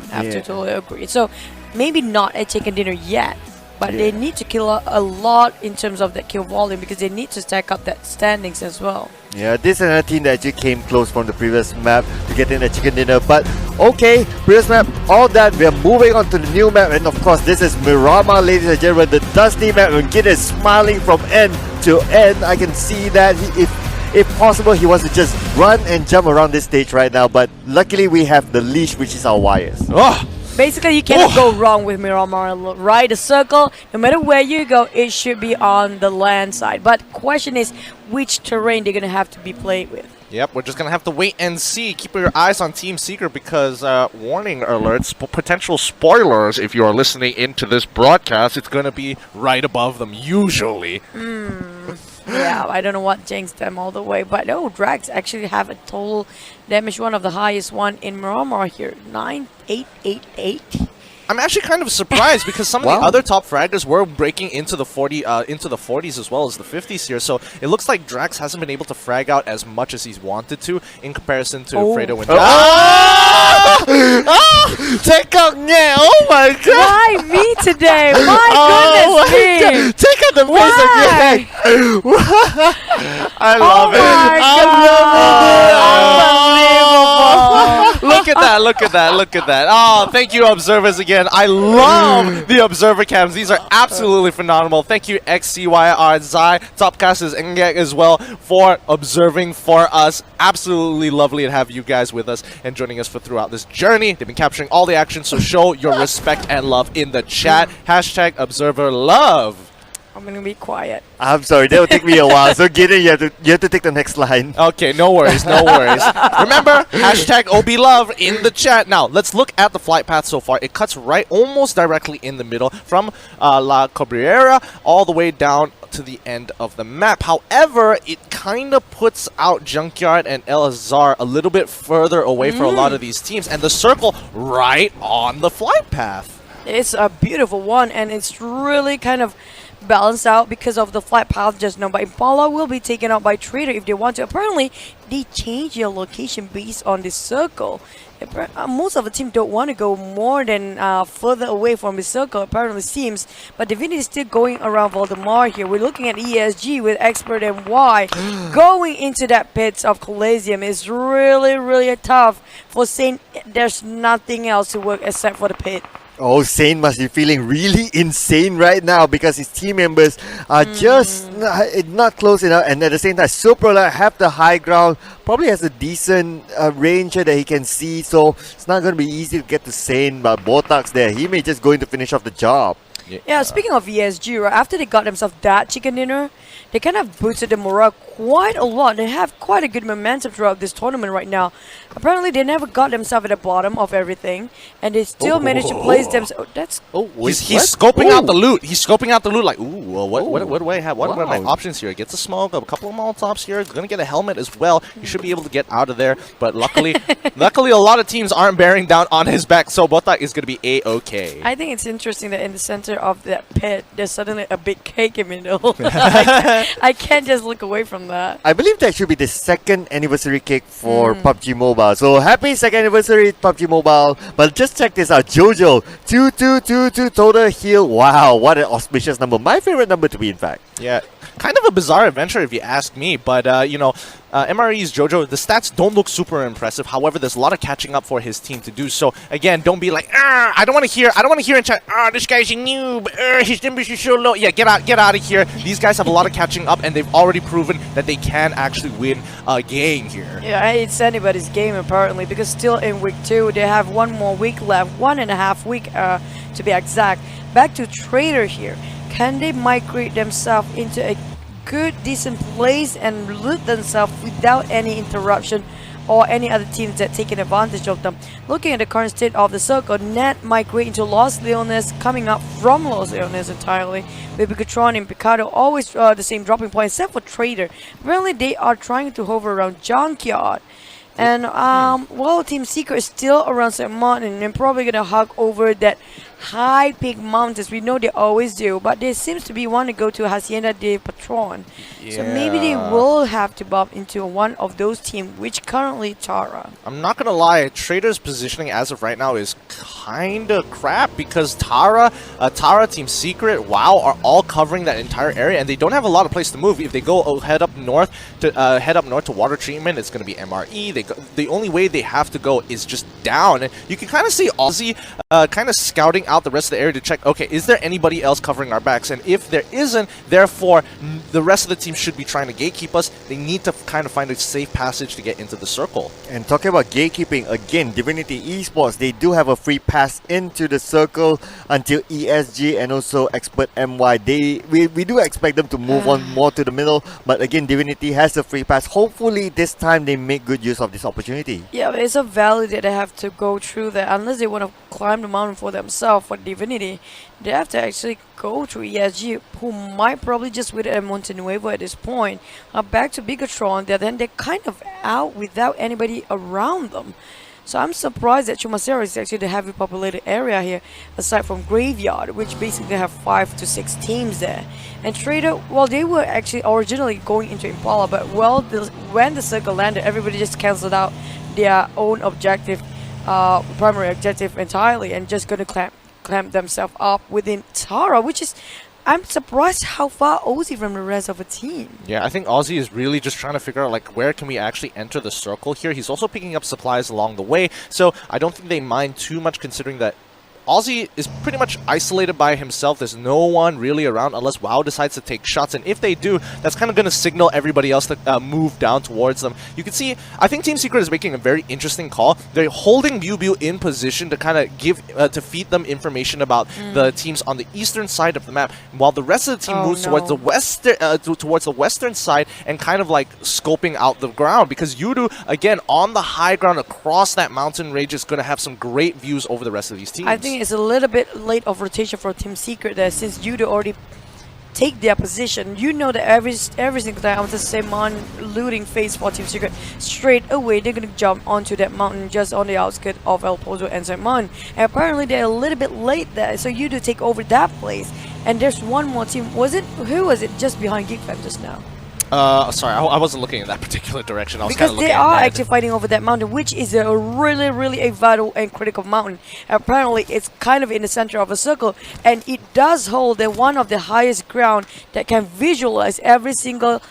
Have to totally agree. So maybe not a chicken dinner yet, but they need to kill a lot in terms of that kill volume, because they need to stack up that standings as well. Yeah, this is another team that actually came close from the previous map to get in a chicken dinner. But okay, previous map, all that, we are moving on to the new map. And of course, this is Miramar, ladies and gentlemen, the Dusty map. And Kid is smiling from end to end. I can see that if possible, he wants to just run and jump around this stage right now. But luckily, we have the leash, which is our wires. Basically, you cannot go wrong with Miramar, right? A circle, no matter where you go, it should be on the land side. But question is, which terrain they're going to have to be played with. Yep, we're just going to have to wait and see. Keep your eyes on Team Secret, because warning alerts, potential spoilers, if you are listening into this broadcast, it's going to be right above them, usually. Yeah, I don't know what jinxed them all the way, but Drags actually have a total damage, one of the highest one in Miramar here, 9888. I'm actually kind of surprised because some of the other top fraggers were breaking into the 40s as well as the 50s here. So it looks like Drax hasn't been able to frag out as much as he's wanted to in comparison to Fredo and Take out now! Oh my god! Why me today? My goodness me! Take out the face of your head! I love it! Unbelievable! Look at that, look at that, look at that. Oh, thank you, observers, again. I love the observer cams. These are absolutely phenomenal. Thank you, XCYR, Zai, Topcasters, and Geek as well for observing for us. Absolutely lovely to have you guys with us and joining us for throughout this journey. They've been capturing all the action, so show your respect and love in the chat. Hashtag observer love. I'm gonna be quiet. I'm sorry, that will take me a while. So Gideon, you have to take the next line. Okay, no worries, no worries. Remember, hashtag OBLove in the chat. Now, let's look at the flight path so far. It cuts right almost directly in the middle from La Cabrera all the way down to the end of the map. However, it kind of puts out Junkyard and El Azhar a little bit further away for a lot of these teams, and the circle right on the flight path. It's a beautiful one, and it's really kind of balanced out because of the flight path just now. But Impala will be taken out by Traitor if they want to. Apparently, they change your location based on this circle. Most of the team don't want to go more than further away from the circle, apparently seems. But Divinity is still going around Voldemar here. We're looking at ESG with XPERT and Y. Going into that pits of Coliseum is really, really tough for Saint. There's nothing else to work except for the pit. Oh, Saint must be feeling really insane right now because his team members are just not close enough, and at the same time, Suprala have the high ground, probably has a decent ranger that he can see, so it's not going to be easy to get to Saint, but Botak's there. He may just going to finish off the job. Yeah, speaking of ESG, right, after they got themselves that chicken dinner, they kind of boosted the morale quite a lot. They have quite a good momentum throughout this tournament right now. Apparently, they never got themselves at the bottom of everything, and they still managed to place themselves. He's scoping out the loot. He's scoping out the loot like, ooh, what do I have? What are my options here? Gets a smoke, a couple of Molotovs here. Gonna get a helmet as well. You should be able to get out of there. But luckily, luckily, a lot of teams aren't bearing down on his back, so Botak is gonna be A-okay. I think it's interesting that in the center of that pit, there's suddenly a big cake in the middle. I can't just look away from that. I believe that should be the second anniversary cake for PUBG Mobile. So happy second anniversary PUBG Mobile. But just check this out. Jojo, 2222 total heal. Wow, what an auspicious number. My favorite number to be, in fact. Yeah, kind of a bizarre adventure if you ask me, but you know, MRE's Jojo, the stats don't look super impressive. However, there's a lot of catching up for his team to do. So again, don't be like, I don't want to hear in chat, this guy's a noob, his numbers are so low. Yeah, get out of here. These guys have a lot of catching up, and they've already proven that they can actually win a game here. Yeah, it's anybody's game apparently, because still in week 2, they have one more week left, 1.5 week to be exact. Back to Traitor here. Can they migrate themselves into a good, decent place and loot themselves without any interruption or any other teams that taking advantage of them? Looking at the current state of the circle, Net migrate into Los Leones, coming up from Los Leones entirely, with Bigetron and Picado always the same dropping point, except for Traitor. Apparently they are trying to hover around Junkyard. And well, Team Secret is still around St. Martin and probably gonna hug over that high peak mountains. We know they always do, but they seems to be want to go to Hacienda de Patron. Yeah. So maybe they will have to bump into one of those teams, which currently Tara. I'm not gonna lie, Trader's positioning as of right now is kinda crap because Tara, Team Secret, WoW are all covering that entire area, and they don't have a lot of place to move. If they go head up north to water treatment, it's gonna be MRE. The only way they have to go is just down, and you can kind of see Aussie kind of scouting out the rest of the area to check, okay, is there anybody else covering our backs? And if there isn't, therefore the rest of the team should be trying to gatekeep us. They need to kind of find a safe passage to get into the circle. And talking about gatekeeping, again, DivinityEsports, they do have a free pass into the circle until ESG and also XPERT MY. We do expect them to move on more to the middle, but again, Divinity has a free pass. Hopefully this time they make good use of this opportunity. Yeah, but it's a valley that they have to go through there. Unless they want to climb the mountain for themselves, for Divinity, they have to actually go through ESG, who might probably just win at Montenuevo at this point. Back to Bigetron, then they're kind of out without anybody around them. So I'm surprised that Chumacero is actually the heavy populated area here, aside from Graveyard, which basically have 5 to 6 teams there. And Traitor, well, they were actually originally going into Impala, but well, when the circle landed, everybody just cancelled out their own objective, primary objective entirely, and just gonna clamp themselves up within Tara, which is, I'm surprised how far Ozzy from the rest of the team. Yeah, I think Ozzy is really just trying to figure out, like, where can we actually enter the circle here. He's also picking up supplies along the way, so I don't think they mind too much, considering that Ozzy is pretty much isolated by himself. There's no one really around unless WoW decides to take shots, and if they do, that's kind of going to signal everybody else to move down towards them. You can see, I think Team Secret is making a very interesting call. They're holding Biu in position to kind of give, to feed them information about the teams on the eastern side of the map, while the rest of the team moves towards the western side and kind of like scoping out the ground, because Yoodo, again, on the high ground across that mountain range, is going to have some great views over the rest of these teams. I think it's a little bit late of rotation for Team Secret there, since Yoodo already take their position. You know that every single time after Simon looting phase for Team Secret, straight away they're gonna jump onto that mountain just on the outskirts of El Pozo and Simon. And apparently they're a little bit late there, so Yoodo take over that place. And there's one more team. Who was it just behind Geek Fam just now? Sorry, I wasn't looking in that particular direction. I was because they are actually fighting over that mountain, which is a really a vital and critical mountain. Apparently, it's kind of in the center of a circle, and it does hold one of the highest ground that can visualize every single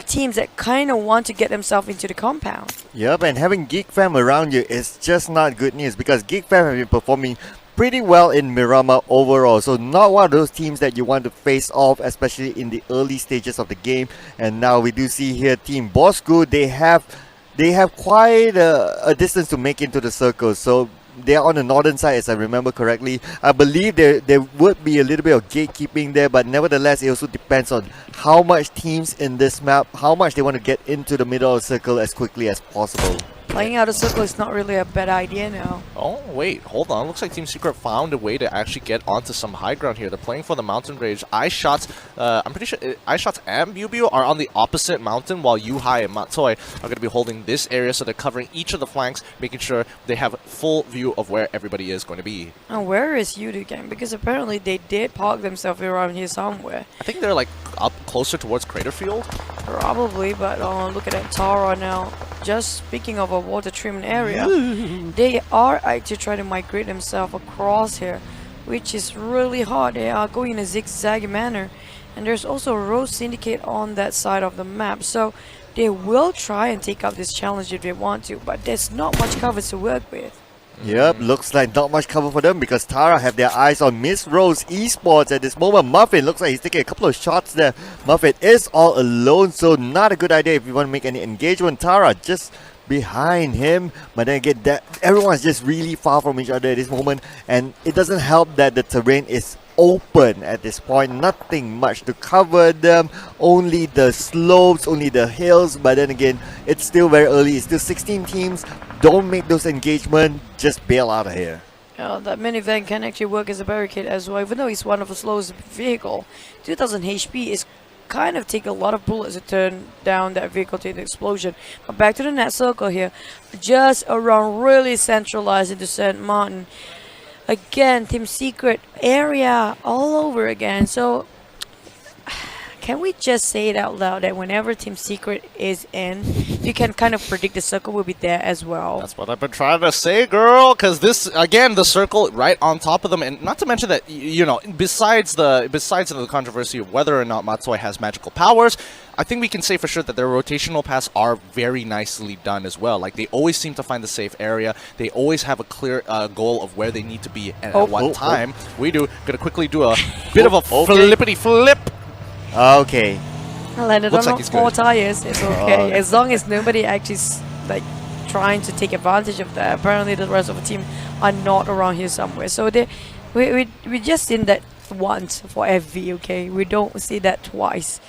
teams that kind of want to get themselves into the compound. Yep, and having Geek Fam around you is just not good news, because Geek Fam have been performing pretty well in Miramar overall, so not one of those teams that you want to face off, especially in the early stages of the game. And now we do see here Team Bosskurr, they have quite a distance to make into the circle, so they are on the northern side, as I remember correctly. I believe there would be a little bit of gatekeeping there, but nevertheless it also depends on how much teams in this map, how much they want to get into the middle of the circle as quickly as possible. Playing out a circle is not really a bad idea now. Oh, wait, hold on. Looks like Team Secret found a way to actually get onto some high ground here. They're playing for the mountain range. iShots, I'm pretty sure iShots and Biu are on the opposite mountain, while Yuhai and Matsoi are going to be holding this area, so they're covering each of the flanks, making sure they have a full view of where everybody is going to be. And where is Yoodo gang? Because apparently they did park themselves around here somewhere. I think they're like up closer towards Crater Field. Probably, but look at that Tara now. Just speaking of a water treatment area, they are actually trying to migrate themselves across here, which is really hard. They are going in a zigzag manner, And there's also Rose Syndicate on that side of the map. So they will try and take up this challenge if they want to, but there's not much cover to work with. Yep, looks like not much cover for them because Tara have their eyes on Miss Rose Esports at this moment. Muffin looks like he's taking a couple of shots there. Muffin is all alone, so not a good idea if you want to make any engagement. Tara just behind him, but then again, that everyone's just really far from each other at this moment, and it doesn't help that the terrain is open at this point. Nothing much to cover them, only the slopes, only the hills, but then again, it's still very early. It's still 16 teams. Don't make those engagements, just bail out of here. That minivan can actually work as a barricade as well, even though it's one of the slowest vehicle. 2000 HP is kind of take a lot of bullets to turn down that vehicle to the explosion. But back to the net circle here, just around really centralized into St. Martin. Again, Team Secret area all over again. So can we just say it out loud that whenever Team Secret is in, you can kind of predict the circle will be there as well? That's what I've been trying to say, girl. Because this, again, the circle right on top of them, and not to mention that, you know, besides the controversy of whether or not Matsui has magical powers, I think we can say for sure that their rotational paths are very nicely done as well. Like, they always seem to find the safe area. They always have a clear goal of where they need to be at what time. We do. Gonna quickly do a bit of a flippity flip. Okay. I landed Looks on like he's 4 good. tires. It's okay. As long as nobody actually like trying to take advantage of that. Apparently the rest of the team are not around here somewhere. So we just seen that once for FV, okay? We don't see that twice.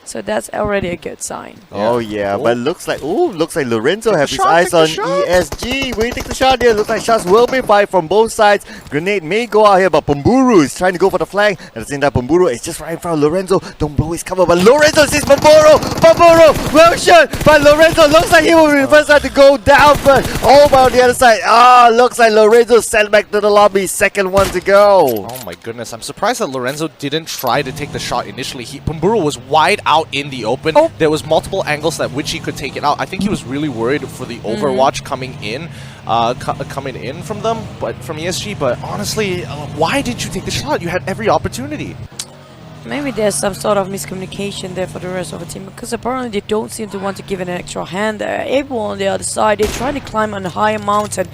So that's already a good sign. Oh yeah, but looks like Lorenzo have his eyes on ESG. Will he take the shot here? Looks like shots will be fired from both sides. Grenade may go out here, but Pumburu is trying to go for the flank. At the same time, Pumburu is just right in front of Lorenzo. Don't blow his cover, but Lorenzo sees Pumburu. Pumburu, well shot, but Lorenzo looks like he will be the first one to go down first. Oh, but on the other side, looks like Lorenzo sent back to the lobby. Second one to go. Oh my goodness, I'm surprised that Lorenzo didn't try to take the shot initially. Pumburu was wide out in the open. There was multiple angles that which he could take it out. I think he was really worried for the overwatch coming in from them, but from ESG. But honestly, why did you take the shot? You had every opportunity. Maybe there's some sort of miscommunication there for the rest of the team, because apparently they don't seem to want to give an extra hand there. Able on the other side, they're trying to climb on a higher mountain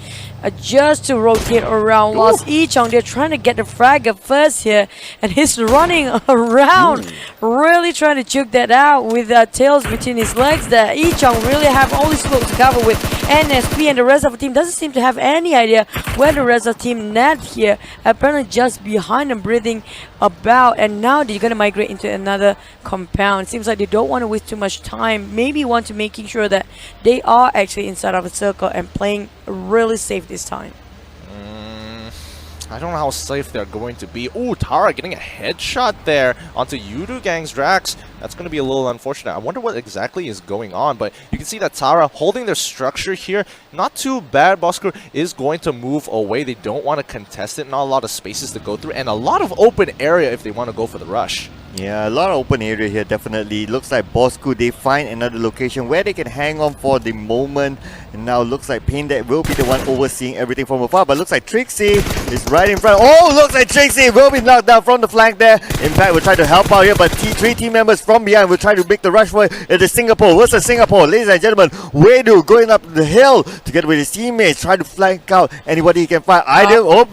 just to rotate around. Whilst Ichong, they're trying to get the frag up first here, and he's running around, really trying to juke that out with tails between his legs there. Ichong really have only scope to cover with NSP, and the rest of the team doesn't seem to have any idea where the rest of the team net here. Apparently just behind them, breathing about, and now they're going to migrate into another compound. Seems like they don't want to waste too much time. Maybe want to making sure that they are actually inside of a circle and playing really safe this time. I don't know how safe they're going to be. Oh, Tara getting a headshot there onto Yoodo Gang's Drax. That's going to be a little unfortunate. I wonder what exactly is going on, but you can see that Tara holding their structure here. Not too bad. Bosskurr is going to move away. They don't want to contest it. Not a lot of spaces to go through, and a lot of open area if they want to go for the rush. Yeah, a lot of open area here, definitely. Looks like Bosskurr, they find another location where they can hang on for the moment. And now looks like Paindead will be the one overseeing everything from afar. But looks like Trixie is right in front. Oh, looks like Trixie will be knocked down from the flank there. Impact will try to help out here, but three team members from behind will try to make the rush for it. It is Singapore versus Singapore. Ladies and gentlemen, Yoodo going up the hill together with his teammates, trying to flank out anybody he can find.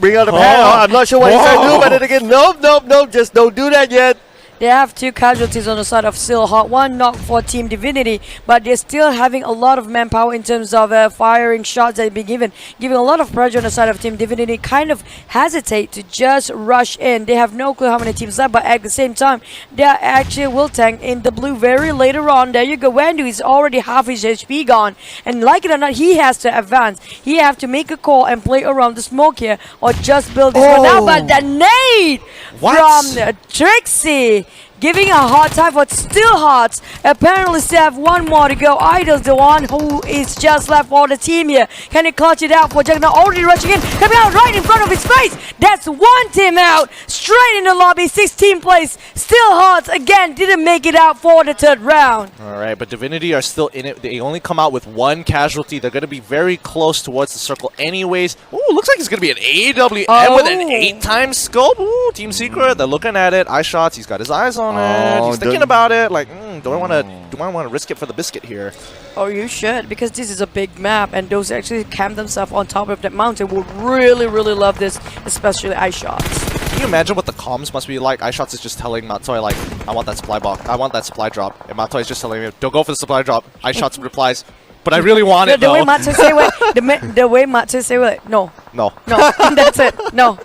Bring out the pan. I'm not sure what he's trying to do, but then again, nope, just don't do that yet. They have 2 casualties on the side of Silhouette, 1 knock for Team Divinity, but they're still having a lot of manpower in terms of firing shots that have been giving a lot of pressure on the side of Team Divinity. Kind of hesitate to just rush in. They have no clue how many teams left, but at the same time, they actually will tank in the blue very later on. There you go, Wendu is already half his HP gone, and like it or not, he has to advance. He have to make a call and play around the smoke here, or just build this one out. But the nade from Trixie, giving a hard time for Still Hearts. Apparently still have 1 more to go. Idol's the one who is just left for the team here. Can he clutch it out for Juggernaut? Already rushing in, coming out right in front of his face. That's 1 team out, straight in the lobby, 16th place. Still Hearts again didn't make it out for the 3rd round. Alright, but Divinity are still in it. They only come out with 1 casualty. They're going to be very close towards the circle anyways. Ooh, looks like it's going to be an AWM with an 8 times scope. Ooh, Team Secret, they're looking at it. Eye shots, he's got his eyes on on it. He's thinking about it. Like, do I want to risk it for the biscuit here? Oh, you should, because this is a big map, and those who actually camp themselves on top of that mountain will really, really love this, especially ice shots. Can you imagine what the comms must be like? iShots is just telling Matoi, like, I want that supply box. I want that supply drop. And Matoi is just telling me, don't go for the supply drop. iShots replies, but I really want it, the though. way Matoi say what, the way Matoi say what, no. No. That's it, no.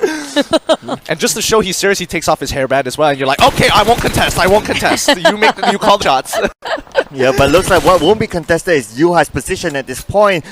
And just to show he's serious, he takes off his hairband as well, and you're like, okay, I won't contest. You call the shots. Yeah, but looks like what won't be contested is Yuhai's position at this point.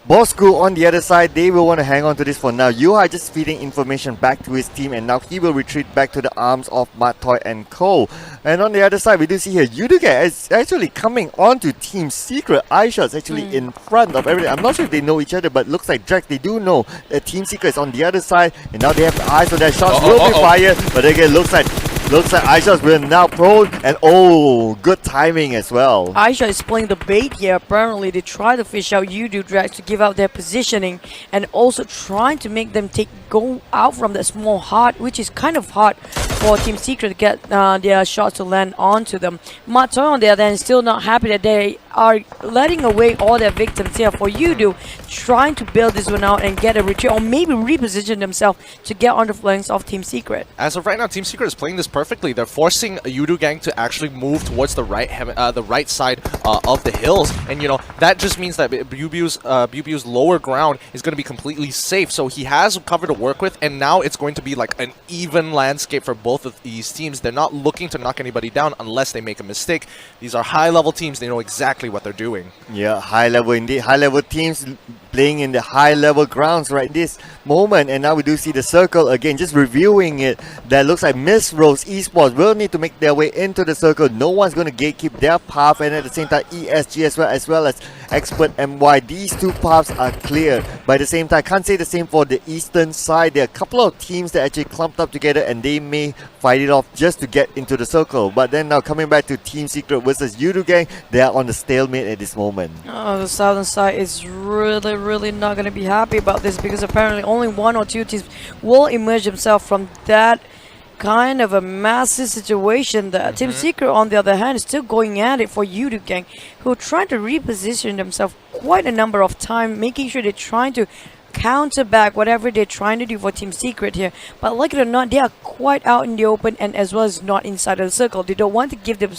Bosskurr on the other side, they will want to hang on to this for now. Yuhai just feeding information back to his team, and now he will retreat back to the arms of Matoi and Co. And on the other side, we do see here Yoodo is actually coming on to Team Secret. iShots actually in front of everything. I'm not sure if they know each other, but looks like Drax, they do know that Team Secret is on the other side, and now they have the eyes on their shots will be fired, but again, looks like iShots will now prone, and good timing as well. iShot is playing the bait here. Apparently, they try to fish out Yoodo Drax to give out their positioning, and also trying to make them go out from that small hut, which is kind of hard for Team Secret to get their shots to land onto them. Matoi on the other hand is still not happy that they are letting away all their victims here. For Yoodo, trying to build this one out and get a retreat, or maybe reposition themselves to get on the flanks of Team Secret. As of right now, Team Secret is playing this perfectly. They're forcing Yoodo gang to actually move towards the right side of the hills, and you know that just means that Bubu's lower ground is going to be completely safe. So he has cover to work with, and now it's going to be like an even landscape for both of these teams. They're not looking to knock anybody down unless they make a mistake. These are high-level teams. They know exactly what they're doing. Yeah, high-level indeed. High-level teams playing in the high-level grounds right this moment, and now we do see the circle again, just reviewing it. That looks like Miss Rose Esports will need to make their way into the circle. No one's going to gatekeep their path, and at the same time ESG as well as XPERT MY. These two paths are cleared. By the same time, can't say the same for the eastern side. There are a couple of teams that actually clumped up together, and they may fight it off just to get into the circle. But then now coming back to Team Secret versus Yoodo gang, they are on the stalemate at this moment. Oh, the southern side is really not going to be happy about this, because apparently only one or two teams will emerge themselves from that kind of a massive situation. That Team Secret, on the other hand, is still going at it for Yoodo gang, who are trying to reposition themselves quite a number of times, making sure they're trying to counter back whatever they're trying to do for Team Secret here. But like it or not, they are quite out in the open, and as well as not inside of the circle. They don't want to give them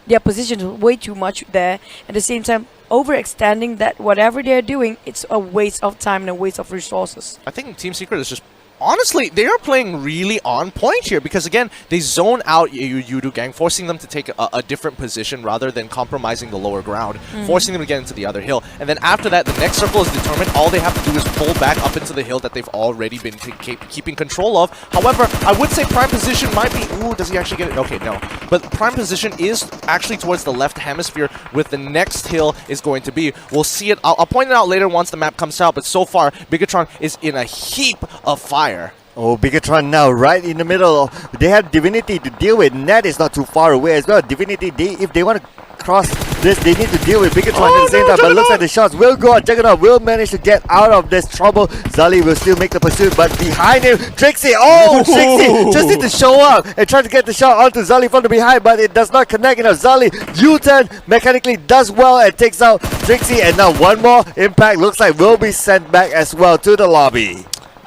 their position way too much there. At the same time, overextending that whatever they're doing, it's a waste of time and a waste of resources. I think Team Secret is just... Honestly, they are playing really on point here, because again, they zone out Yoodo gang, forcing them to take a different position rather than compromising the lower ground, forcing them to get into the other hill. And then after that, the next circle is determined. All they have to do is pull back up into the hill that they've already been keeping control of. However, I would say prime position might be... Ooh, does he actually get it? Okay, no. But prime position is actually towards the left hemisphere, with the next hill is going to be. We'll see it. I'll point it out later once the map comes out, but so far, Bigetron is in a heap of fire. Oh, Bigetron now right in the middle. They have Divinity to deal with. Nat is not too far away as well. Divinity, if they want to cross this, they need to deal with Bigetron at the same time. But looks like the shots will go on. Juggernaut will manage to get out of this trouble. Zali will still make the pursuit, but behind him, Trixie. Oh, Trixie just need to show up and try to get the shot onto Zali from the behind, but it does not connect enough. Zali U-turn mechanically does well and takes out Trixie, and now one more impact looks like will be sent back as well to the lobby.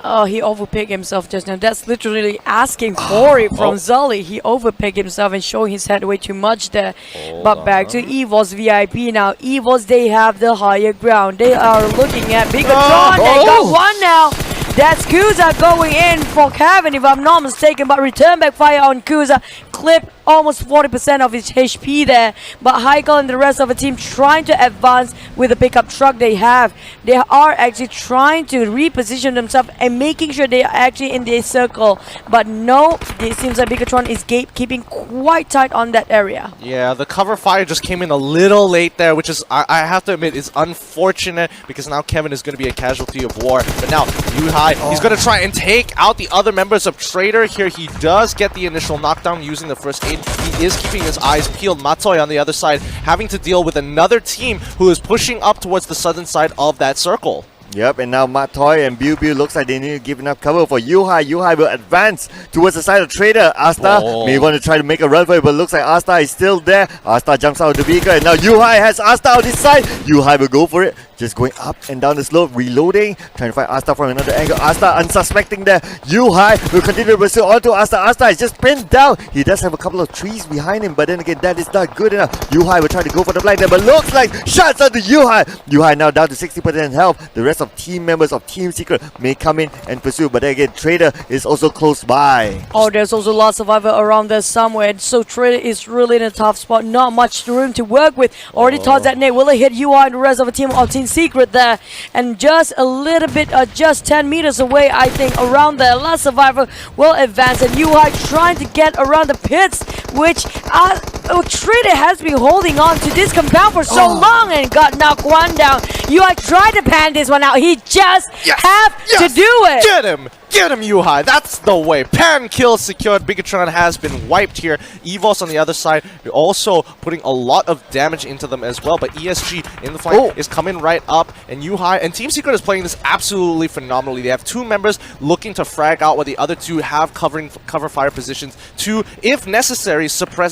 Oh, he overpicked himself just now. That's literally asking for it from Zully. He overpicked himself and showing his head way too much there. But back to EVOS VIP now. EVOS, they have the higher ground. They are looking at Bigetron. They got one now. That's Kuza going in for Kevin, if I'm not mistaken. But return back fire on Kuza. Clip almost 40% of his HP there. But Heikel and the rest of the team trying to advance with the pickup truck they have. They are actually trying to reposition themselves and making sure they are actually in their circle. But no, it seems like Bigetron is keeping quite tight on that area. Yeah, the cover fire just came in a little late there, which is, I have to admit, is unfortunate, because now Kevin is going to be a casualty of war. But now, Yuhai, he's going to try and take out the other members of Traitor. Here he does get the initial knockdown using the first aid. He is keeping his eyes peeled. Matoi on the other side having to deal with another team who is pushing up towards the southern side of that circle. Yep, and now Matoy and Biu looks like they need to give enough cover for Yuhai. Yuhai will advance towards the side of Traitor. Asta may want to try to make a run for it, but looks like Asta is still there. Asta jumps out of the vehicle, and now Yuhai has Asta on this side. Yuhai will go for it. Just going up and down the slope, reloading, trying to find Asta from another angle. Asta unsuspecting there. Yuhai will continue to pursue onto Asta. Asta is just pinned down. He does have a couple of trees behind him, but then again, that is not good enough. Yuhai will try to go for the blind there, but looks like shots onto Yuhai. Yuhai now down to 60% health. The rest of team members of Team Secret may come in and pursue, but then again, Traitor is also close by. Oh, there's also lots of survivor around there somewhere, so Traitor is really in a tough spot. Not much room to work with. Already tossed that nade. Will it hit UI and the rest of the team of Team Secret there? And just a little bit, just 10 meters away, I think, around there. Last survivor will advance, and UI trying to get around the pits, which Traitor has been holding on to this compound for so long and got knocked one down. UI tried to pan this one out. He just have to do it. Get him! Get him, Yuhai! That's the way. Pan kill secured. Bigetron has been wiped here. EVOS on the other side, also putting a lot of damage into them as well. But ESG in the flank is coming right up, and Yuhai and Team Secret is playing this absolutely phenomenally. They have two members looking to frag out, while the other two have cover fire positions to, if necessary,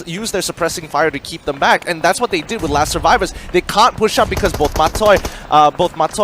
use their suppressing fire to keep them back. And that's what they did with Last Survivors. They can't push up because both Matoy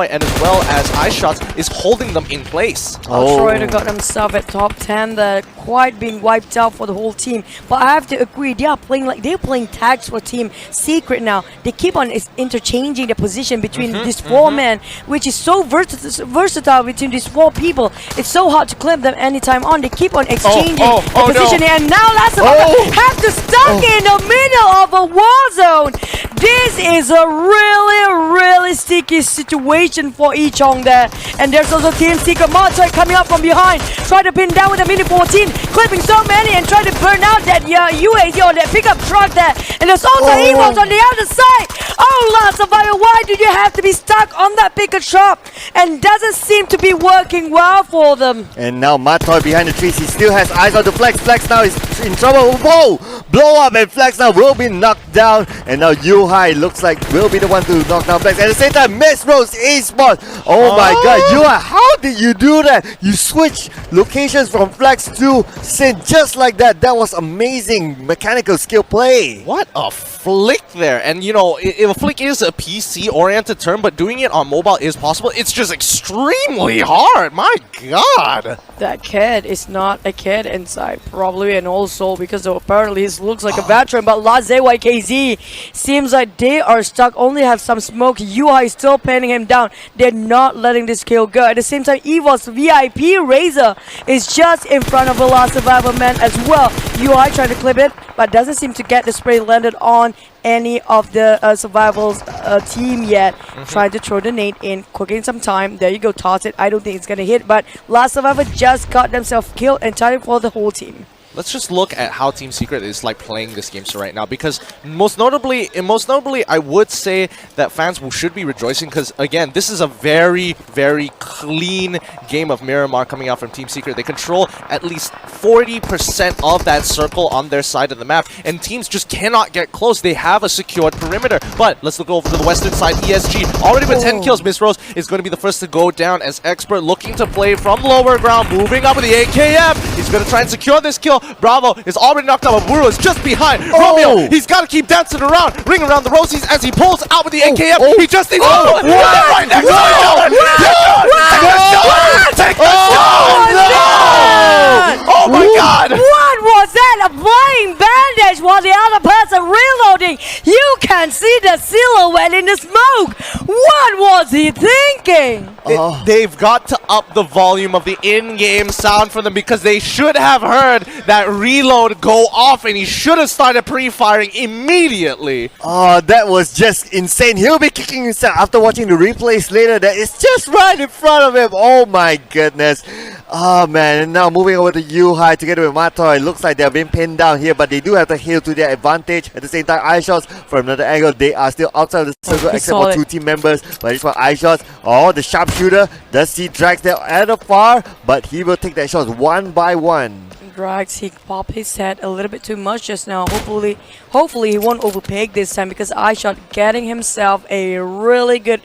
and as well as iShots is holding them in place. Traitor got himself at top 10 there, quite being wiped out for the whole team. But I have to agree, they're playing tags for Team Secret now. They keep on interchanging the position between these four men, which is so versatile between these four people. It's so hard to clip them anytime on. They keep on exchanging the positioning, and now Last Survivor have to stuck in the middle of a war zone. This is a really sticky situation for Ichong there. And there's also Team Secret Matoy coming up from behind, try to pin down with a mini 14, clipping so many and try to burn out that UAZ or that pickup truck there. And there's also EVOS on the other side. Oh, Last Survivor, why do you have to be stuck on that pickup truck? And doesn't seem to be working well for them. And now Matoy behind the trees, he still has eyes on the Flex. Flex now is in trouble. Whoa! Blow up, and Flex now will be knocked down. And now Yuhai looks like will be the one to knock down Flex. At the same time, Miss Rose Esports. Oh my god, Yuhai, how did you do that? You switch locations from Flex to Sin just like that. That was amazing mechanical skill play. What a flick there. And you know, a flick is a PC oriented term, but doing it on mobile is possible. It's just extremely hard. My god. That kid is not a kid inside, probably, and also because apparently he looks like a veteran. But ZYKZ seems like they are stuck, only have some smoke. UI is still pinning him down. They're not letting this kill go. At the same time, EVOS VIP Razor is just in front of the Last Survivor man as well. UI trying to clip it, but doesn't seem to get the spray landed on any of the survivors team yet. Trying to throw the nade in, cooking some time. There you go, toss it. I don't think it's gonna hit, but Last Survivor just got themselves killed entirely for the whole team. Let's just look at how Team Secret is like playing this game right now, because most notably, I would say that fans should be rejoicing, because again, this is a very clean game of Miramar coming out from Team Secret. They control at least 40% of that circle on their side of the map, and teams just cannot get close. They have a secured perimeter. But let's look over to the western side. ESG already with 10 kills. Miss Rose is going to be the first to go down as XPERT looking to play from lower ground, moving up with the AKM. He's going to try and secure this kill. Bravo is already knocked out, but Buru is just behind. Romeo, he's got to keep dancing around, ring around the rosies as he pulls out with the AKM. He just needs right next to him. Take the shot! Oh my god! What was that? A flying bandage while the other person reloading. You can see the silhouette in the smoke. What was he thinking? They've got to up the volume of the in-game sound for them, because they should have heard that reload go off, and he should have started pre-firing immediately. Oh, that was just insane. He'll be kicking himself after watching the replays later. That is just right in front of him. Oh my goodness. Oh man, and now moving over to Yuhai together with Matoy. Looks like they're being pinned down here, but they do have the heal to their advantage. At the same time, iShots from another angle, they are still outside of the circle except for two team members. But this one, iShots, the sharpshooter does see Drax there at afar, but he will take that shot one by one. Drax, he popped his head a little bit too much just now. Hopefully he won't overpeg this time, because iShot getting himself a really good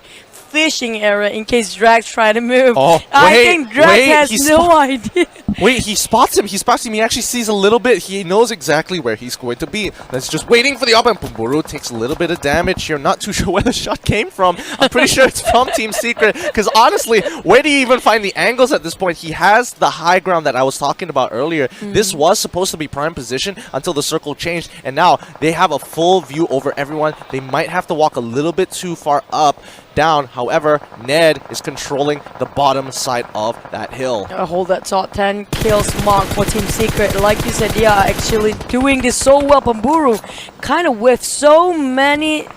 fishing area in case Drax try to move. Oh, I wait, think Drax wait, has he no idea. Wait, he spots him. He spots him. He actually sees a little bit. He knows exactly where he's going to be. That's just waiting for the op. And Pumburu takes a little bit of damage here. Not too sure where the shot came from. I'm pretty sure it's from Team Secret. Because honestly, where do you even find the angles at this point? He has the high ground that I was talking about earlier. This was supposed to be prime position until the circle changed. And now they have a full view over everyone. They might have to walk a little bit too far up. Down. However, Ned is controlling the bottom side of that hill. Hold that top 10 kills mark for Team Secret. Like you said, they are actually doing this so well. Pumburu kind of with so many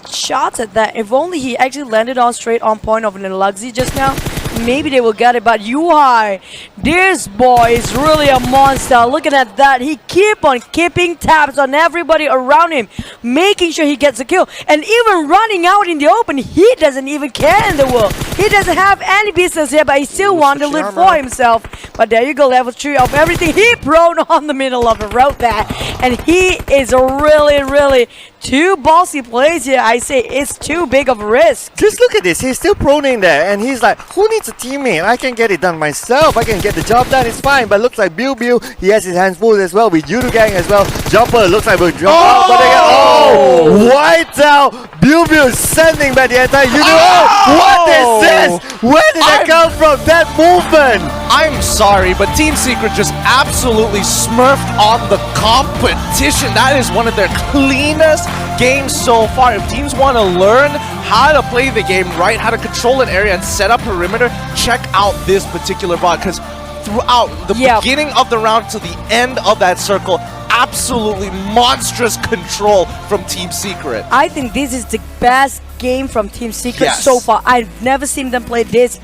shots at that. If only he actually landed on straight on point of an Luxy just now, maybe they will get it. But Yuhai, this boy is really a monster. Looking at that, he keep on keeping tabs on everybody around him, making sure he gets a kill, and even running out in the open. He doesn't even care in the world. He doesn't have any business here, but he still wants to live for himself. But there you go, level 3 of everything. He prone on the middle of the road there, and he is really too bossy plays here. I say it's too big of a risk. Just look at this. He's still proning there, and he's like, who needs a teammate? I can get it done myself. I can get the job done. It's fine. But looks like Biu, he has his hands full as well with Yoodo gang as well. Jumper looks like we'll jump out, but again, white out. Biu sending back the entire Yoodo. What is this? Where did that come from? That movement. I'm sorry, but Team Secret just absolutely smurfed on the competition. That is one of their cleanest games so far. If teams want to learn how to play the game right, how to control an area and set up perimeter, check out this particular bot, because throughout the beginning of the round to the end of that circle, absolutely monstrous control from Team Secret. I think this is the best game from Team Secret so far. I've never seen them play this.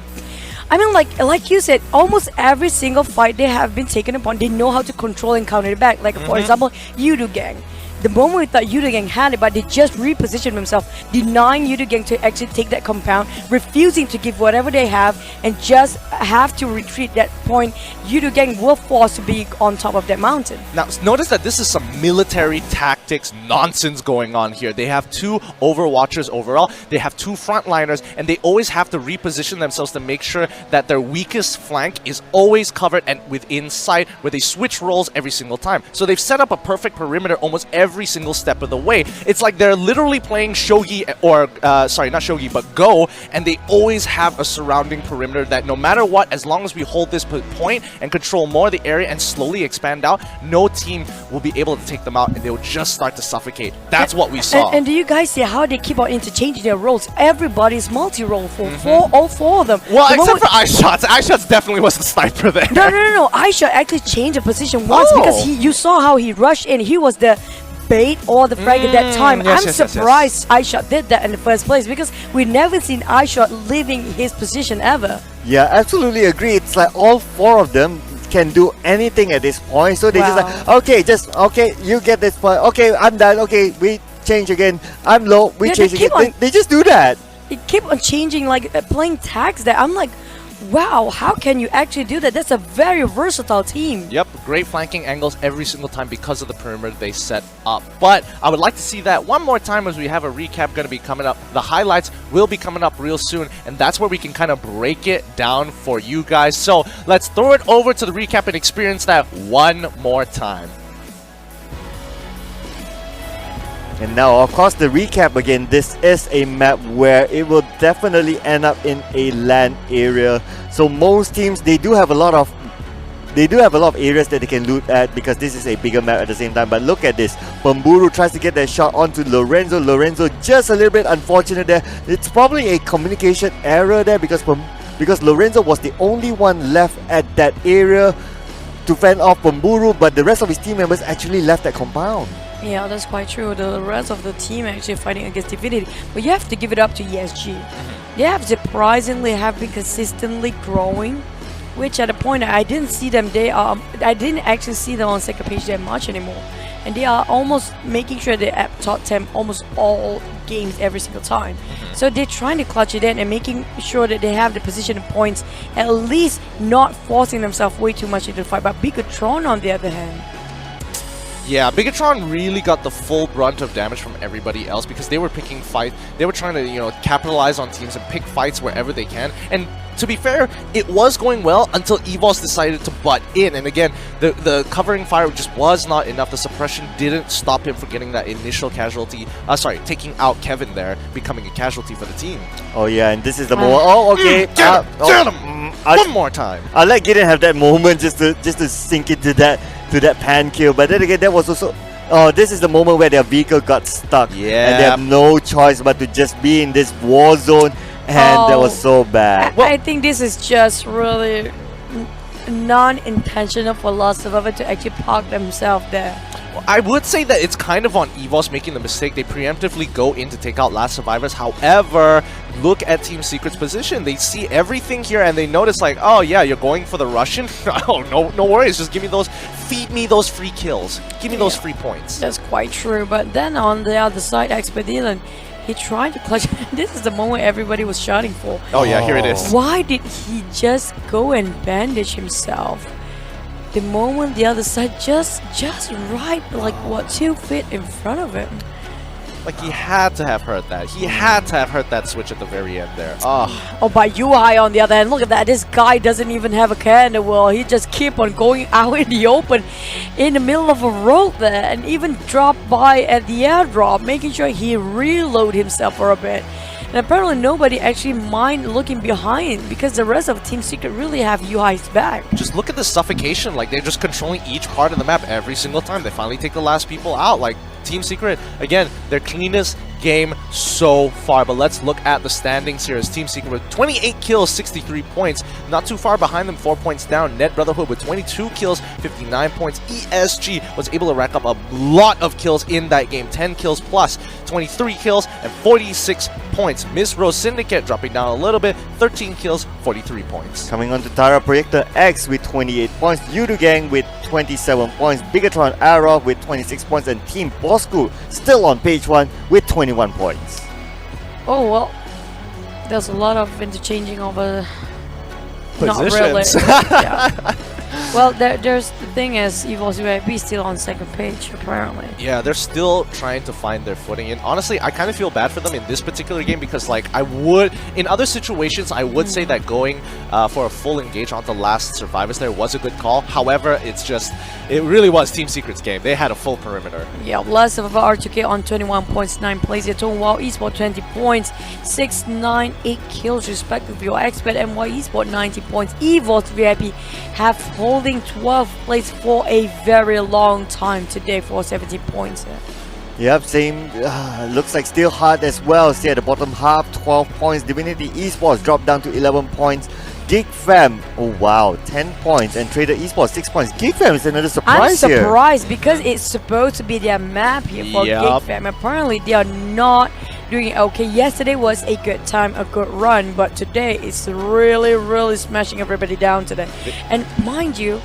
I mean, like you said, almost every single fight they have been taken upon, they know how to control and counter it back. Like, for example, Yoodo gang. The moment we thought Yoodo gang had it, but they just repositioned themselves, denying Yoodo gang to actually take that compound, refusing to give whatever they have, and just have to retreat. That point, Yoodo gang will force to be on top of that mountain. Now, notice that this is some military tactics nonsense going on here. They have 2 overwatchers overall, they have 2 frontliners, and they always have to reposition themselves to make sure that their weakest flank is always covered and within sight, where they switch roles every single time. So they've set up a perfect perimeter almost every single step of the way. It's like they're literally playing shogi, or sorry, not shogi, but Go, and they always have a surrounding perimeter that no matter what, as long as we hold this point and control more of the area and slowly expand out, no team will be able to take them out, and they will just start to suffocate. That's what we saw. And do you guys see how they keep on interchanging their roles? Everybody's multi-role for all 4 of them. Well, except for iShots. iShots definitely was a sniper there. No. iShot actually changed the position once because you saw how he rushed in. He was the bait or the frag at that time. I'm surprised iShot did that in the first place, because we never seen iShot leaving his position ever. Yeah, absolutely agree. It's like all 4 of them can do anything at this point. So they just like, okay, you get this point. Okay, I'm done. Okay, we change again. I'm low. We change again. They just do that. They keep on changing, like playing tags there. I'm like, wow, how can you actually do that? That's a very versatile team. Yep, great flanking angles every single time because of the perimeter they set up. But I would like to see that one more time, as we have a recap going to be coming up. The highlights will be coming up real soon, and that's where we can kind of break it down for you guys. So let's throw it over to the recap and experience that one more time. And now, of course, the recap again. This is a map where it will definitely end up in a LAN area. So most teams, they do have a lot of areas that they can loot at, because this is a bigger map at the same time. But look at this. Pumburu tries to get that shot onto Lorenzo. Lorenzo just a little bit unfortunate there. It's probably a communication error there, because Lorenzo was the only one left at that area to fend off Pumburu, but the rest of his team members actually left that compound. Yeah, that's quite true. The rest of the team actually fighting against Divinity. But you have to give it up to ESG. They have surprisingly been consistently growing, which at a point I didn't see them. I didn't actually see them on second page that much anymore. And they are almost making sure they're at top 10 almost all games every single time. So they're trying to clutch it in and making sure that they have the position of points, at least not forcing themselves way too much into the fight. But Bigetron, on the other hand, Yeah, Bigetron really got the full brunt of damage from everybody else because they were picking fight. They were trying to, capitalize on teams and pick fights wherever they can. And to be fair, it was going well until EVOS decided to butt in. And again, the covering fire just was not enough. The suppression didn't stop him from getting that initial casualty. Taking out Kevin there, becoming a casualty for the team. Oh yeah, and this is the moment. Oh, okay. Get him! One more time. I let Gideon have that moment just to sink into that pan kill. But then again, that was also. Oh, this is the moment where their vehicle got stuck. Yeah. And they have no choice but to just be in this war zone. And that was so bad. I think this is just really non-intentional for Last Survivor to actually park themselves there. I would say that it's kind of on EVOS making the mistake. They preemptively go in to take out Last Survivors. However, look at Team Secret's position. They see everything here and they notice like, oh yeah, you're going for the Russian? Oh, no worries. Just give me those, feed me those free kills. Give me those free points. That's quite true. But then on the other side, XPERT, he tried to clutch. This is the moment everybody was shouting for. Oh yeah, here it is. Why did he just go and bandage himself? The moment the other side just right, like what, 2 feet in front of him. Like he had to have heard that. He had to have heard that switch at the very end there. Oh, but UI on the other hand, look at that. This guy doesn't even have a care in the world. He just keep on going out in the open, in the middle of a road there, and even drop by at the airdrop, making sure he reload himself for a bit. And apparently nobody actually mind looking behind because the rest of Team Secret really have UI's back. Just look at the suffocation. Like they're just controlling each part of the map every single time. They finally take the last people out. Like Team Secret, again, their cleanest game so far. But let's look at the standings here as Team Secret with 28 kills, 63 points. Not too far behind them, 4 points down. Net Brotherhood with 22 kills, 59 points. ESG was able to rack up a lot of kills in that game. 10 kills plus, 23 kills and 46 points. Miss Rose Syndicate dropping down a little bit, 13 kills, 43 points. Coming on to Tara Proyecto X with 28 points. Yoodo Gang with 27 points. Bigetron Arrow with 26 points. And Team Bosskurr still on page 1 with 21 points. Oh, well, there's a lot of interchanging of positions. Not really. Yeah. Well, there's the thing is, EVOS UIP still on second page, apparently. Yeah, they're still trying to find their footing. And honestly, I kind of feel bad for them in this particular game because, like, in other situations, I would say that going for a full engage onto Last Survivors there was a good call. However, it really was Team Secret's game. They had a full perimeter. Yeah, Last Survivor R2K on 21 points, 9 plays. While Esport 20 points, 6, 9, 8 kills respectively. XPERT and Esport 90 points. EVOS VIP have holding 12 plays for a very long time today for 17 points. Yep, same. Looks like still hard as well. See at the bottom half, 12 points. DivinityEsport dropped down to 11 points. Geek Fam, oh wow, 10 points. And Traitor Esports, 6 points. Geek Fam is another surprise here. I'm surprised because it's supposed to be their map here for Geek Fam. Apparently, they are not doing okay. Yesterday was a good time, a good run, but today it's really smashing everybody down today. And mind you,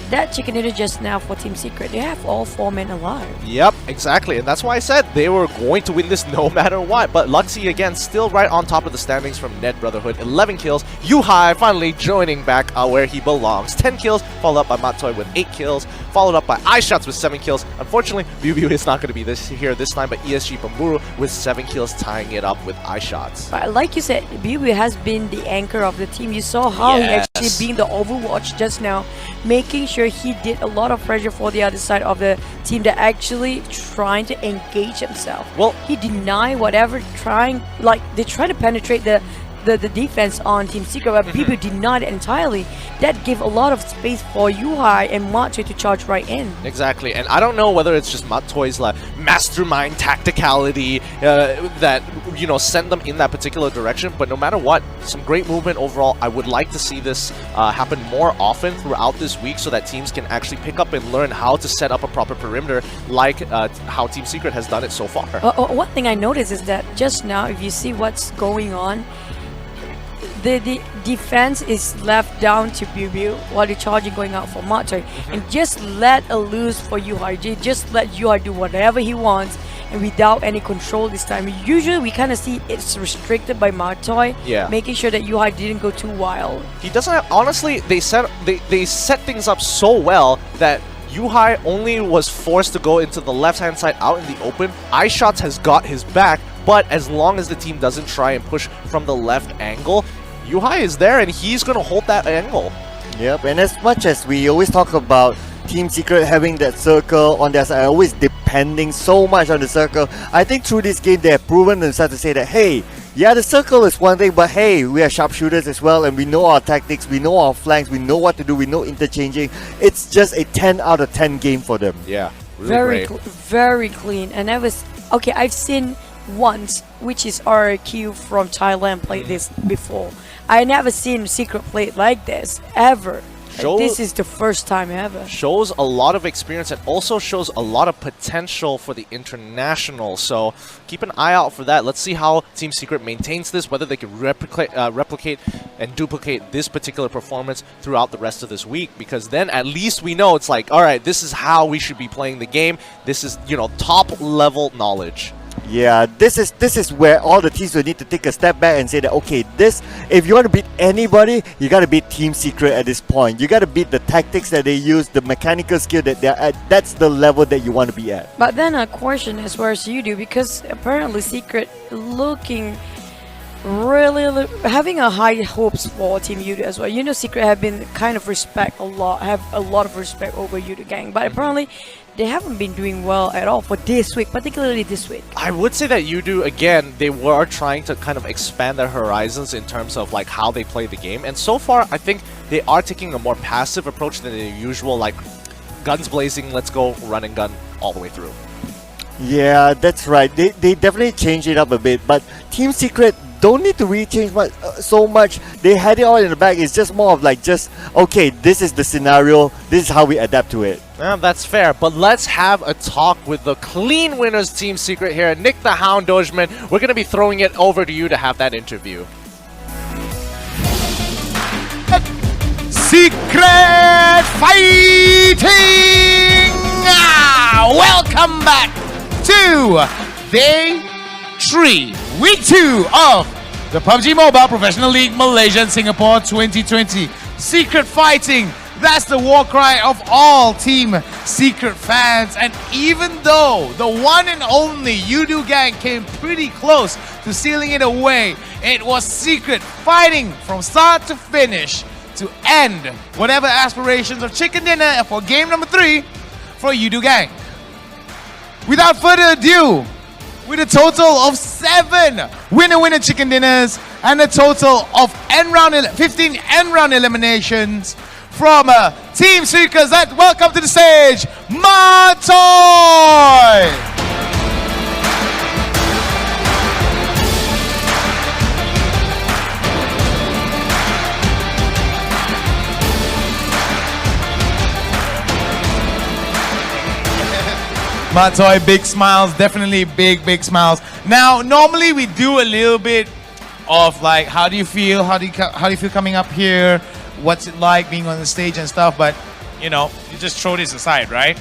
that chicken dinner just now for Team Secret, they have all 4 men alive. Yep, exactly. And that's why I said they were going to win this no matter what. But Luxy, again, still right on top of the standings from Net Brotherhood. 11 kills. Yuhai finally joining back where he belongs. 10 kills, followed up by Matoi with 8 kills. Followed up by iShots with 7 kills. Unfortunately, Biu is not going to be here this time, but ESG Bamburu with 7 kills tying it up with iShots. But like you said, Biu has been the anchor of the team. You saw how he actually being the Overwatch just now, making sure he did a lot of pressure for the other side of the team that actually trying to engage himself. Well, he denied whatever they try to penetrate the defense on Team Secret, but people denied it entirely. That gave a lot of space for Yuhai and Matoi to charge right in. Exactly, and I don't know whether it's just Matoi's like mastermind tacticality that sent them in that particular direction, but no matter what, some great movement overall. I would like to see this happen more often throughout this week so that teams can actually pick up and learn how to set up a proper perimeter like how Team Secret has done it so far. One thing I noticed is that just now, if you see what's going on, the defense is left down to Biu while the charging going out for Matoi, and just let a loose for Yuhai. Just let Yuhai do whatever he wants and without any control this time. Usually we kind of see it's restricted by Matoi, making sure that Yuhai didn't go too wild. He doesn't have, honestly, they set things up so well that Yuhai only was forced to go into the left-hand side out in the open. iShots has got his back, but as long as the team doesn't try and push from the left angle, Yuhai is there and he's going to hold that angle. Yep, and as much as we always talk about Team Secret having that circle on their side, always depending so much on the circle, I think through this game they have proven themselves to say that, hey, yeah, the circle is one thing, but hey, we are sharpshooters as well, and we know our tactics, we know our flanks, we know what to do, we know interchanging. It's just a 10 out of 10 game for them. Yeah, really very clean. And I was okay. I've seen once, which is RQ from Thailand, played this before. I never seen Secret play it like this ever. This is the first time ever. Shows a lot of experience and also shows a lot of potential for the international. So keep an eye out for that. Let's see how Team Secret maintains this, whether they can replicate and duplicate this particular performance throughout the rest of this week. Because then at least we know it's like, all right, this is how we should be playing the game. This is, you know, top level knowledge. Yeah, this is where all the teams will need to take a step back and say that, okay, if you want to beat anybody, you got to beat Team Secret at this point. You got to beat the tactics that they use, the mechanical skill that they're at. That's the level that you want to be at. But then a question as far as you do, because apparently Secret looking really having a high hopes for Team Yoodo as well. You know, Secret have been kind of have a lot of respect over Yoodo gang, but apparently they haven't been doing well at all for this week, particularly this week. I would say that Yoodo, again, they were trying to kind of expand their horizons in terms of like how they play the game. And so far, I think they are taking a more passive approach than their usual, like, guns blazing, let's go, run and gun all the way through. Yeah, that's right. They definitely changed it up a bit, but Team Secret don't need to rechange so much. They had it all in the back. It's just more of like, okay, this is the scenario, this is how we adapt to it. That's fair, but let's have a talk with the clean winners Team Secret here. Nick the Hound Dogeman, we're going to be throwing it over to you to have that interview. Secret Fighting! Welcome back to Day 3, Week 2 of the PUBG Mobile Professional League Malaysia and Singapore 2020. Secret Fighting, that's the war cry of all Team Secret fans. And even though the one and only Yoodo gang came pretty close to sealing it away, it was Secret fighting from start to finish to end whatever aspirations of chicken dinner for game number 3 for Yoodo gang. Without further ado, with a total of 7 winner-winner chicken dinners and a total of 15 end-round eliminations from Team Secret, welcome to the stage, Matoy! Matoy, big smiles, definitely big smiles. Now, normally we do a little bit of like, how do you feel? How do you feel coming up here? What's it like being on the stage and stuff? But you know, you just throw this aside, right?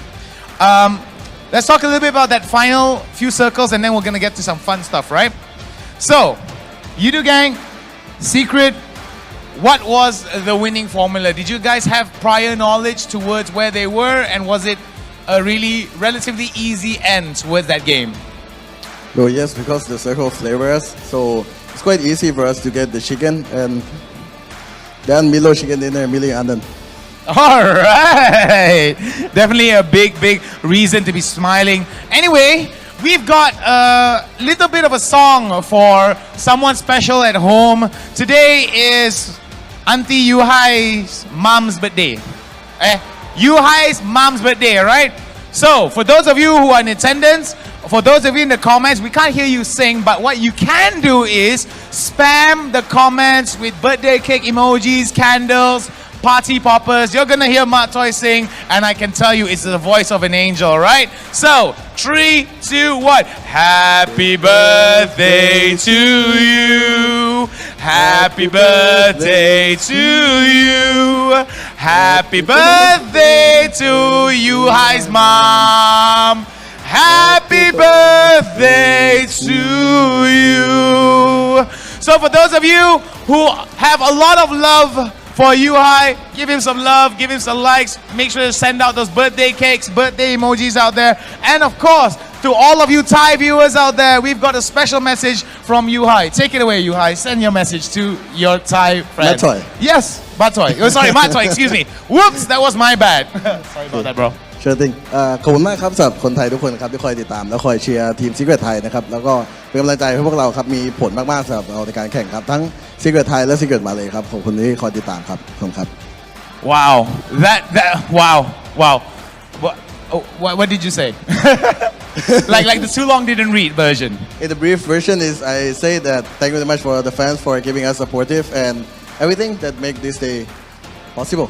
Let's talk a little bit about that final few circles, and then we're gonna get to some fun stuff, right? So, Yoodo gang, Secret. What was the winning formula? Did you guys have prior knowledge towards where they were, and was it a relatively easy end towards that game? Well, yes, because the circle flavors, so it's quite easy for us to get the chicken, and then Milo chicken dinner, Milo Andan. All right, definitely a big reason to be smiling. Anyway, we've got a little bit of a song for someone special at home. Today is Auntie Yuhai's mom's birthday. Yuhai's mom's birthday, right? So, for those of you who are in attendance, for those of you in the comments, we can't hear you sing, but what you can do is spam the comments with birthday cake emojis, candles, party poppers. You're gonna hear Matoy sing, and I can tell you it's the voice of an angel, right? So, 3, 2, 1. Happy birthday to you. Happy birthday to you. Happy birthday to Yuhai's mom. Happy birthday to you. So for those of you who have a lot of love for Yuhai. Give him some love, give him some likes. Make sure to send out those birthday cakes, birthday emojis out there. And of course, to all of you Thai viewers out there, we've got a special message from Yuhai. Take it away, Yuhai. Send your message to your Thai friend. Matoy. Yes, Matoy. Oh, sorry, Matoy, excuse me. Whoops, that was my bad. Sorry about that, bro. Sure thing ขอบคุณมากครับสำหรับคนไทยทุกคนครับที่คอยติดตามและคอยเชียร์ทีม Secret ไทยนะครับแล้วก็เป็นกำลังใจให้พวกเราครับมีผลมากๆสำหรับเราในการแข่งครับทั้ง Secret ไทยและ Secret มาเลยครับขอบคุณที่คอยติดตามครับขอบคุณครับ Wow, wow. What did you say? like the too long didn't read version. In the brief version is I say that thank you very much for the fans for giving us supportive and everything that make this day possible.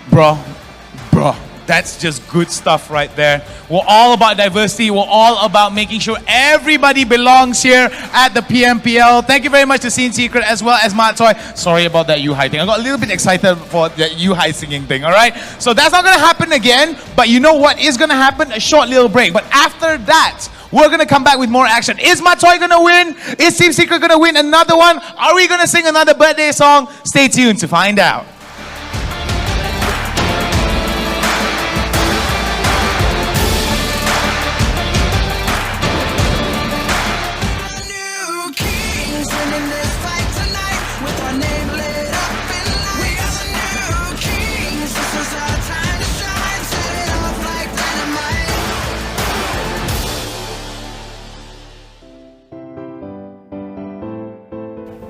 Bro, that's just good stuff right there. We're all about diversity. We're all about making sure everybody belongs here at the PMPL. Thank you very much to Scene Secret as well as Matoy. Sorry about that Yuhai thing. I got a little bit excited for the Yuhai singing thing, all right? So that's not going to happen again. But you know what is going to happen? A short little break. But after that, we're going to come back with more action. Is Matoy going to win? Is Team Secret going to win another one? Are we going to sing another birthday song? Stay tuned to find out.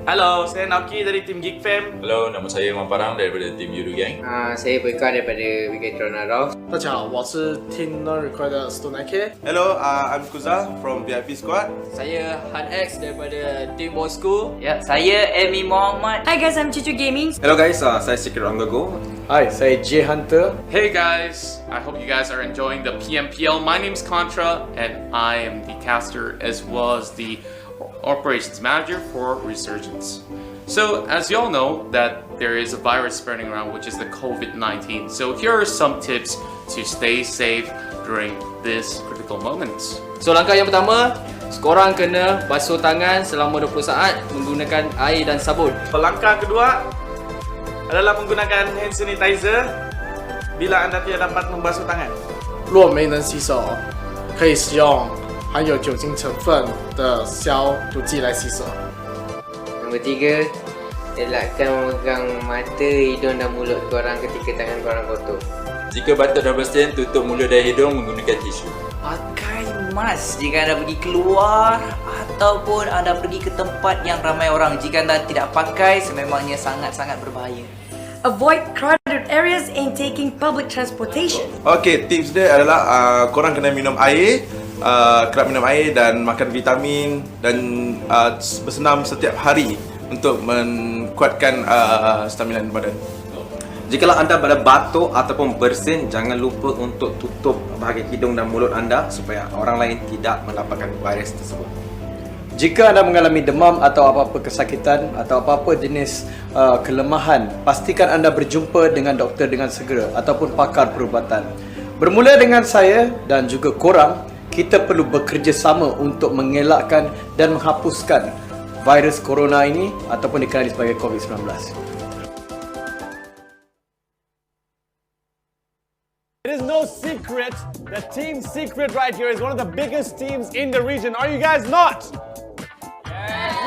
Hello, saya Noki dari tim Geek Fam. Hello, nama saya Mamparang daripada tim Yoodo Gang. Saya Bapak daripada Bigetron. 大家好，我是 Team NoRecoil 的 Kage. Hello, I'm Kuza from VIP Squad. Saya Han X daripada tim Bosskurr. Ya, saya Amy Muhammad. Hi guys, I'm Chichu Gaming. Hello guys, saya Secret Go. Hi, saya J Hunter. Hey guys, I hope you guys are enjoying the PMPL. My name's Contra and I am the caster as well as the operations manager for Resurgence. So as you all know that there is a virus spreading around which is the COVID-19. So here are some tips to stay safe during this critical moment. So langkah yang pertama, korang kena basuh tangan selama 20 saat menggunakan air dan sabun. Langkah kedua adalah menggunakan hand sanitizer bila anda tidak dapat membasuh tangan. 若没能洗手，可以使用含有酒精成分的消毒剂来洗手。 Nombor 3, elakkan memegang mata, hidung dan mulut korang ketika tangan korang kotor. Jika batuk dan bersin, tutup mulut dan hidung menggunakan tisu. Pakai mask jika anda pergi keluar ataupun anda pergi ke tempat yang ramai orang. Jika anda tidak pakai, sememangnya sangat-sangat berbahaya. Avoid crowded areas and taking public transportation. Okay, tips dia adalah korang kena minum air, kerap minum air dan makan vitamin dan bersenam setiap hari untuk menguatkan stamina badan. Jikalau anda berada batuk ataupun bersin, jangan lupa untuk tutup bahagian hidung dan mulut anda supaya orang lain tidak mendapatkan virus tersebut. Jika anda mengalami demam atau apa-apa kesakitan atau apa-apa jenis kelemahan, pastikan anda berjumpa dengan doktor dengan segera ataupun pakar perubatan. Bermula dengan saya dan juga korang, kita perlu bekerjasama untuk mengelakkan dan menghapuskan virus corona ini ataupun dikenali sebagai COVID-19. It is no secret that Team Secret right here is one of the biggest teams in the region. Are you guys not?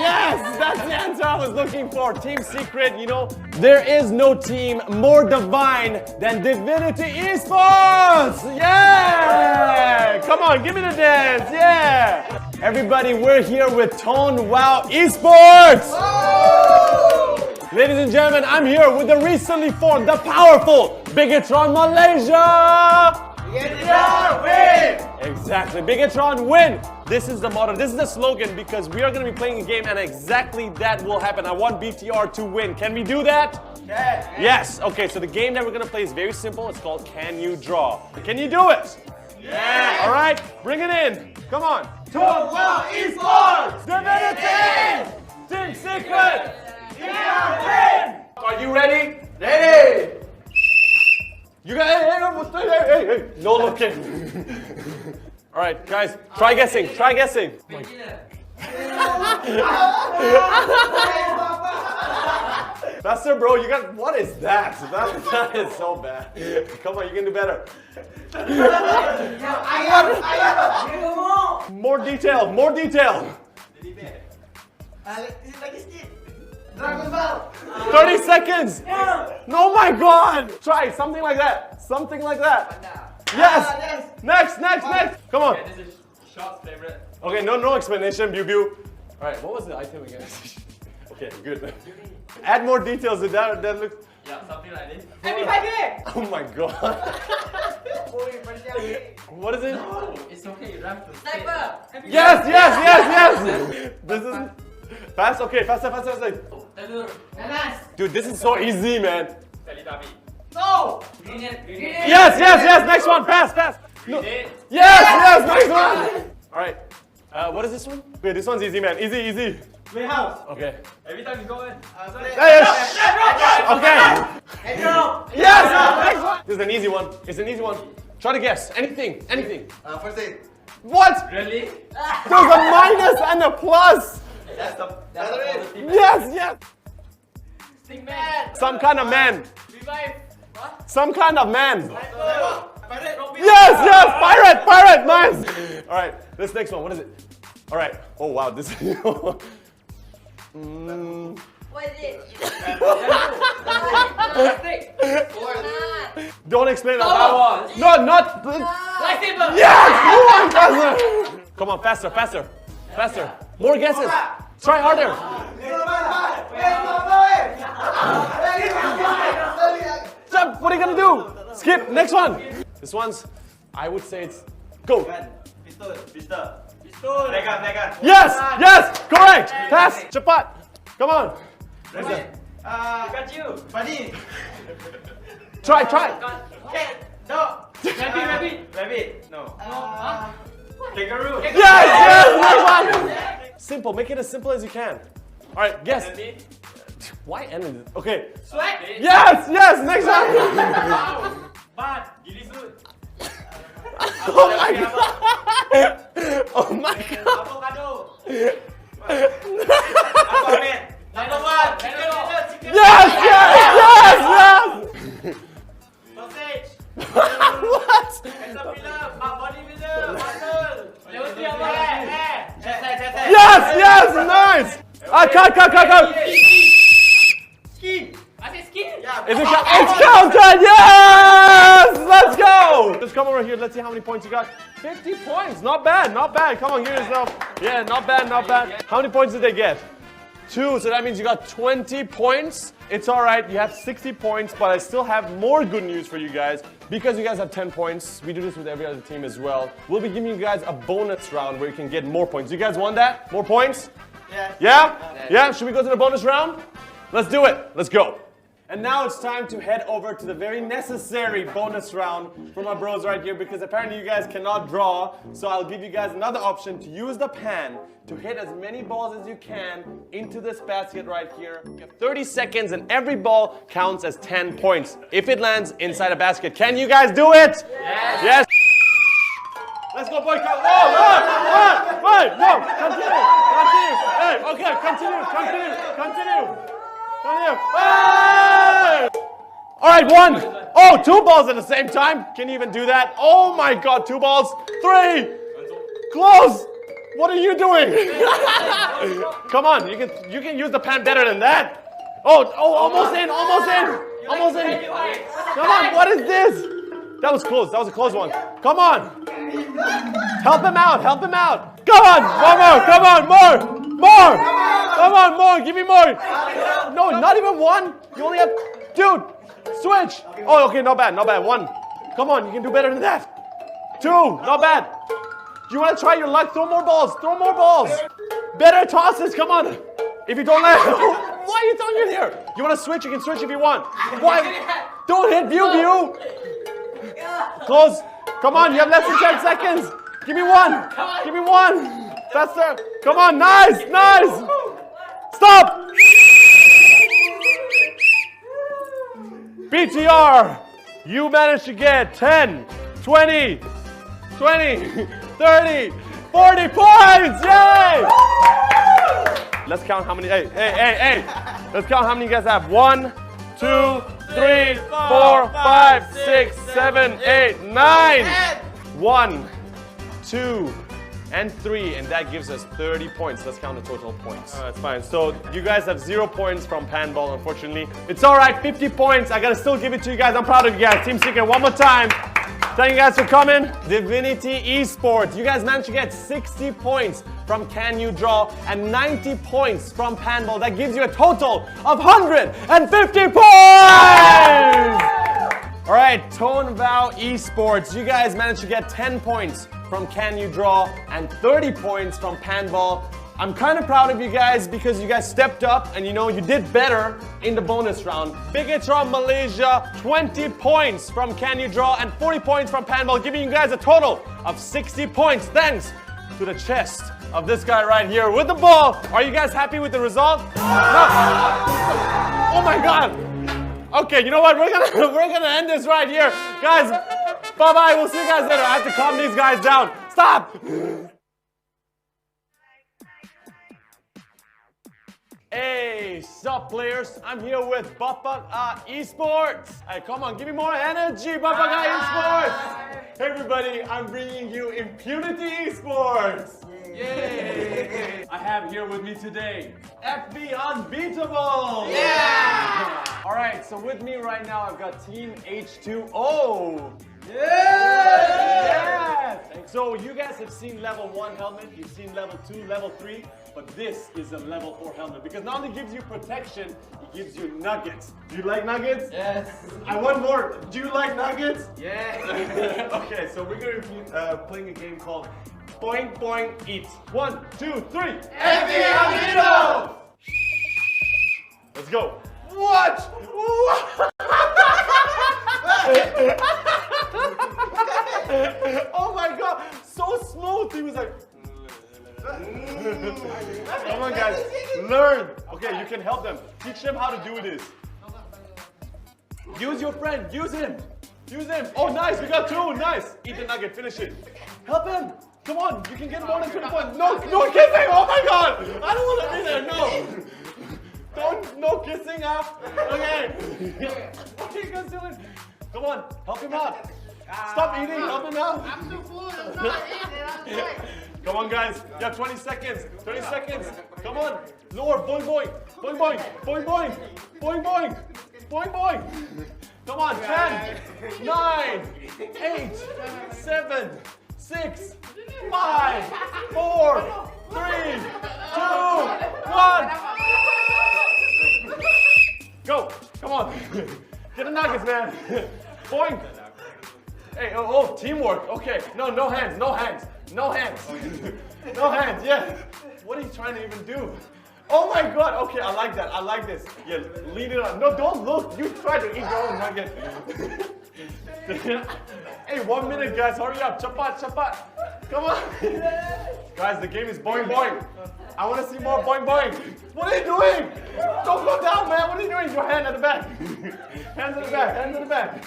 Yes, that's the answer I was looking for. Team Secret, you know, there is no team more divine than DivinityEsport! Yeah! Come on, give me the dance, yeah! Everybody, we're here with Tone Wow Esports! Ladies and gentlemen, I'm here with the recently formed, the powerful Bigetron Malaysia! Bigetron win! Exactly, Bigetron win! This is the motto, this is the slogan because we are going to be playing a game and exactly that will happen. I want BTR to win. Can we do that? Yes! Okay, so the game that we're going to play is very simple. It's called Can You Draw? Can you do it? Yeah! Alright, bring it in. Come on. Talk Well Esports! Divinity! Team Secret! Are you ready? Ready! You guys, hey, no looking. All right, guys, try guessing. Try guessing. Faster, bro. You got. What is that? That is so bad. Come on, you can do better. More detail. More detail. 30 seconds. No, my God. Try something like that. Something like that. Yes. Next. Come on. This is Shot's favorite. Okay, no explanation. Pew. All right. What was the item again? Okay, good. Add more details to that. That looks. Yeah, something like this. Oh my God. What is it? No, it's okay. You have to. Sniper. Yes. This is fast. Okay, faster. Dude, this is so easy, man. No. Yes. Next one. Fast. No. Yes. Next one. All right. What is this one? Okay, this one's easy, man. Easy. Playhouse. Okay. Every time you go in. Okay. Yes. Next one. This is an easy one. It's an easy one. Try to guess. Anything. First aid. What? Really? There's a minus and a plus. That's the positive. Yes. Stickman. Some kind of man. Revive. What? Some kind of man. Pirate. Yes. Pirate. Nice. All right. This next one. What is it? All right. Oh wow. This. What is it? Don't explain that. Star Wars. No, not. Lightsaber. Yes. Come on, faster. More guesses. Try harder. Jump. What are you gonna do? Skip. Next one. This one's. I would say it's. Go. Pistol. Pegang. Yes. Correct. Pass. Cepat. Come on. Pikachu. Bunny. Try. No. Rabbit. No. Kangaroo. Yes. Next one. Simple. Make it as simple as you can. All right. Guess. Why enemy? Okay. Swag. Yes. Next one. Bat. Gili suit. Oh my God. Avocado. Aquaman. Number 1. Yes. Sausage. What? Caterpillar. Bodybuilder. Muscle. Hair. Yes. Nice. Cut. Ski. I said skin. It's counted. Yes. Let's go. Just come over here. Let's see how many points you got. 50 points. Not bad. Come on, give yourself. Yeah, not bad. How many points did they get? 2. So that means you got 20 points. It's all right. You have 60 points, but I still have more good news for you guys. Because you guys have 10 points, we do this with every other team as well. We'll be giving you guys a bonus round where you can get more points. You guys want that? More points? Yeah? Should we go to the bonus round? Let's do it. Let's go. And now it's time to head over to the very necessary bonus round for my bros right here, because apparently you guys cannot draw. So I'll give you guys another option to use the pan to hit as many balls as you can into this basket right here. You have 30 seconds and every ball counts as 10 points if it lands inside a basket. Can you guys do it? Yes. Let's go, boy. Wait, no, continue. Hey, okay, continue. Hey! All right, 1. Oh, 2 balls at the same time. Can you even do that? Oh my God, 2 balls. 3. Close. What are you doing? Come on, you can use the pan better than that. Oh, almost in. Come on, what is this? That was close. That was a close one. Come on. Help him out. Come on, more. Come on, more. Give me more. No, not even 1. You only have. Dude, switch. Oh, okay, not bad. 1. Come on, you can do better than that. 2, not bad. You want to try your luck? Throw more balls. Better tosses. Come on. If you don't land, why are you throwing it here? You want to switch? You can switch if you want. Why? Don't hit view. Close. Come on, you have less than 10 seconds. Give me 1. Faster. Come on, nice. Stop. BTR, you managed to get 10, 20, 30, 40 points. Yay! Let's count how many. Hey. Let's count how many you guys have. 1, 2, 3, 4, 5, 6, 7, 8, 9. 1, 2, and 3, and that gives us 30 points. Let's count the total points. That's fine. So you guys have 0 points from Panball, unfortunately. It's all right, 50 points. I gotta still give it to you guys. I'm proud of you guys. Team Secret, one more time. Thank you guys for coming. DivinityEsport. You guys managed to get 60 points from Can You Draw and 90 points from Panball. That gives you a total of 150 points! All right, Tone Vow Esports. You guys managed to get 10 points from Can You Draw and 30 points from Panball. I'm kind of proud of you guys because you guys stepped up and you did better in the bonus round. Bigetron Malaysia, 20 points from Can You Draw and 40 points from Panball, giving you guys a total of 60 points thanks to the chest of this guy right here with the ball. Are you guys happy with the result? No. Oh my God. Okay, you know what? We're gonna end this right here. Guys, bye-bye. We'll see you guys later. I have to calm these guys down. Stop! Hey, sup players? I'm here with Bapak Esports. Hey, come on, give me more energy, Bapak Esports. Hey everybody, I'm bringing you Impunity Esports. Yay! I have here with me today FB Unbeatable. Yeah! All right, so with me right now I've got Team H2O. Yeah! So you guys have seen level 1 helmet, you've seen level 2, level 3, but this is a level 4 helmet because not only gives you protection, it gives you nuggets. Do you like nuggets? Yes. I want more. Do you like nuggets? Yeah. Okay, so we're going to be playing a game called Boing Boing Eat. 1, 2, 3. FB Let's go. What? Oh my God, so smooth. He was like, come on guys, learn. Okay, you can help them. Teach them how to do this. Use your friend, use him. Use him. Oh nice, we got 2, nice. Eat the nugget, finish it. Help him. Come on, you can get more than 20 points. No kissing, oh my God. I don't want to be there, no. No kissing, Okay. What are you guys doing? Come on, help him out. Stop eating, help him out. I'm too full, I'm not eating. Come on guys, you have 20 seconds. 30 seconds. Come on. Lower, boing boing. Boing boing. Boing boing. Boing boing. Boing boing. Come on, 10, 9, 8, 7, 6, 5, 4, 3, 2, 1. Go! Come on! Get the nuggets, man! Boing! Hey, oh, teamwork. Okay, no hands, no hands, no hands. No hands, yeah. What are you trying to even do? Oh my God, okay, I like that, I like this. Yeah, lean it on. No, don't look, you try to eat your own nugget. Hey, 1 minute, guys, hurry up. Cepat. Come on. Guys, the game is boing boing. I want to see more boing boing. What are you doing? Don't go down, man. What are you doing? Your hand at the back. Hands at the back, hands at the back.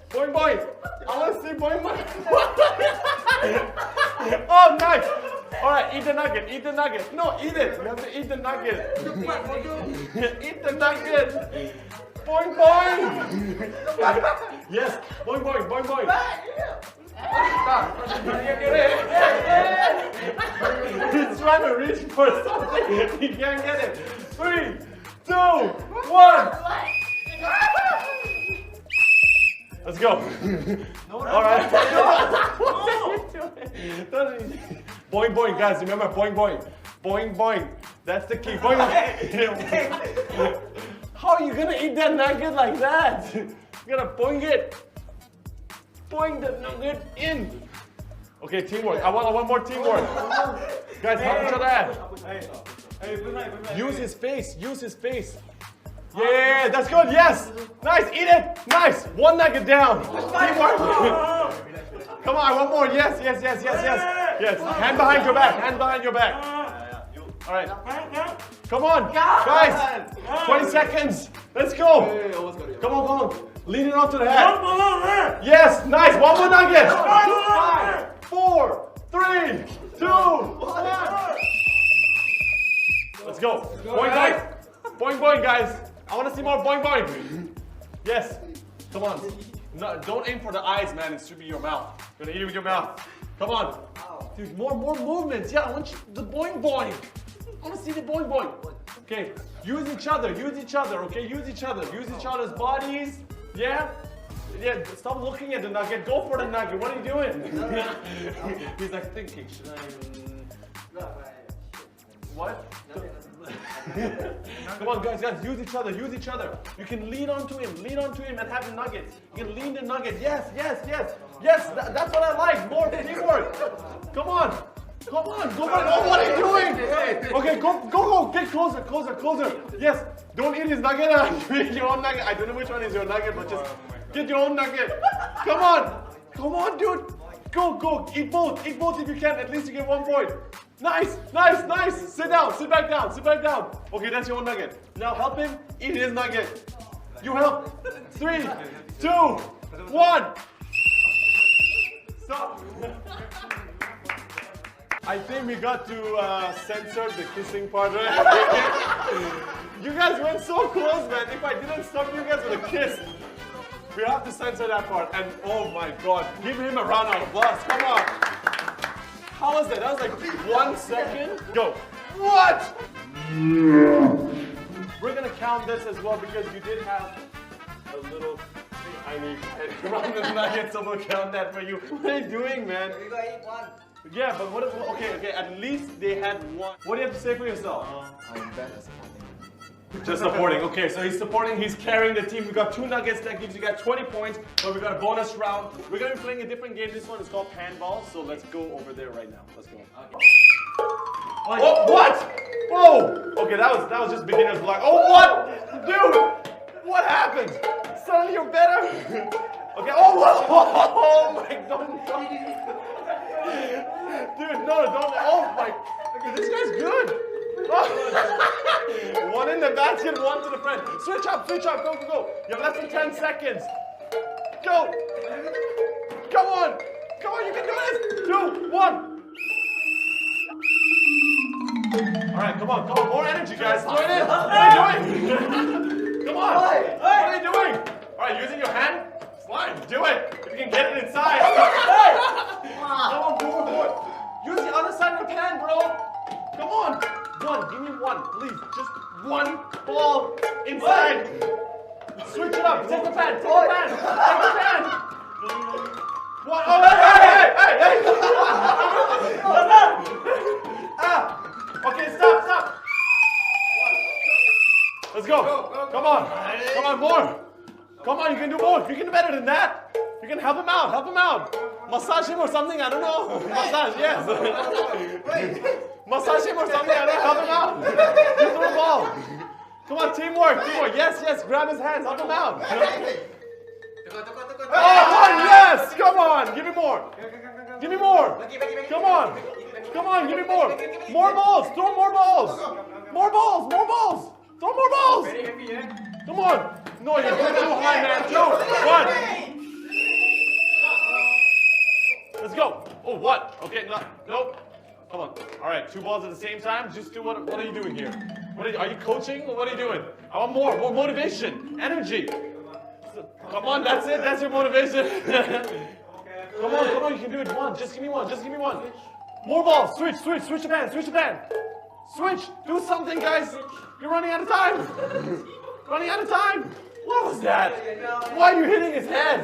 Boing boing. I want to see boing boing. Oh, nice. All right, eat the nugget, eat the nugget. No, eat it. You have to eat the nugget. Eat the nugget. Boing boing. Yes, boing boing, boing boing. He's trying to reach for something. He can't get it. 3, 2, 1. Let's go. All right. Boing boing, guys. Remember boing boing. Boing boing. That's the key. Boing boing. How are you gonna eat that nugget like that? You gotta boing it. Boing the nugget in. Okay, teamwork. I want more teamwork. Guys, help each other out. Use his face. Use his face. Yeah, that's good. Yes. Nice. Eat it. Nice. 1 nugget down. Teamwork. Come on. One more. Yes. Yes. Hand behind your back. Hand behind your back. All right. Come on, guys. 20 seconds. Let's go. Come on. Lean it onto the head. Yes. Nice. 1 more nugget. 5, 4, 3, 2, 1. Let's go. Boing, boing. Boing, boing. see more boing boing. Yes. Come on. No, don't aim for the eyes, man. It should be your mouth. You're gonna eat it with your mouth. Come on. Dude, more movements. Yeah, I want you, the boing boing. I want to see the boing boing. Okay, use each other, okay? Use each other's bodies. Yeah? Yeah, stop looking at the nugget. Go for the nugget. What are you doing? He's like thinking, should I... What? Come on, guys, use each other. You can lean onto him and have the nugget. You can lean the nugget. Yes, that's what I like. More teamwork. Come on, go for it. Oh, what are you doing? Okay, go, get closer. Yes, don't eat his nugget. Eat your own nugget. I don't know which one is your nugget, but just get your own nugget. Come on, dude. Go, eat both if you can. At least you get 1 point. Nice. Sit back down. Okay, that's your own nugget. Now help him eat his nugget. You help. 3, 2, 1. Stop. I think we got to censor the kissing part, right? You guys went so close, man. If I didn't stop you guys with a kiss, we have to censor that part. And oh my god, give him a round of applause. Come on. How was that? That was like 1 second. Go. What? We're gonna count this as well because you did have a little tiny around the nugget, so we'll count that for you. What are you doing, man? We gotta eat one. Yeah, but what? Okay. At least they had one. What do you have to say for yourself? I'm bad at supporting. Just supporting. Okay, so he's supporting. He's carrying the team. We got 2 nuggets. That gives you guys 20 points. But we got a bonus round. We're gonna be playing a different game. This one is called handball. So let's go over there right now. Let's go. Okay. Oh, what? Whoa! Okay, that was just beginner's block. Oh, what? Dude! What happened? Suddenly you're better? Okay, oh my, don't. Dude, no, don't, oh my, this guy's good. One in the basket, one to the front. Switch up, go. You have less than 10 seconds. Go. Come on, you can do this. 2, 1. All right, come on, more energy, guys. Throw it in. What are you doing? Come on. What are you doing? All right, using your hand. Fine, do it. If you can get it inside. Come on, forward. Use the other side of the pan, bro. Come on. Give me one, please. Just 1 ball inside. Switch it up. Take the pan. What? Oh, hey. Okay, stop. Let's go. Come on, more. Come on, you can do more. You can do better than that. You can help him out. Massage him or something, I don't know. Massage, yes. Massage him or something, I don't know. Help him out. You throw the ball. Come on, teamwork. Yes. Grab his hands, help him out. Oh, yes. Come on, give me more. Come on, give me more. More balls, throw more balls. Throw more balls. Come on. No, you're going too high, man. 2, 1. Let's go. Oh, what? Okay, nope. Come on. All right, 2 balls at the same time. Just do what are you doing here? Are you coaching? Or what are you doing? I want more motivation, energy. Come on, that's it. That's your motivation. Come on, you can do it. Just give me one. More balls. Switch the pan. Switch. Do something, guys. You're running out of time. What was that? Why are you hitting his head?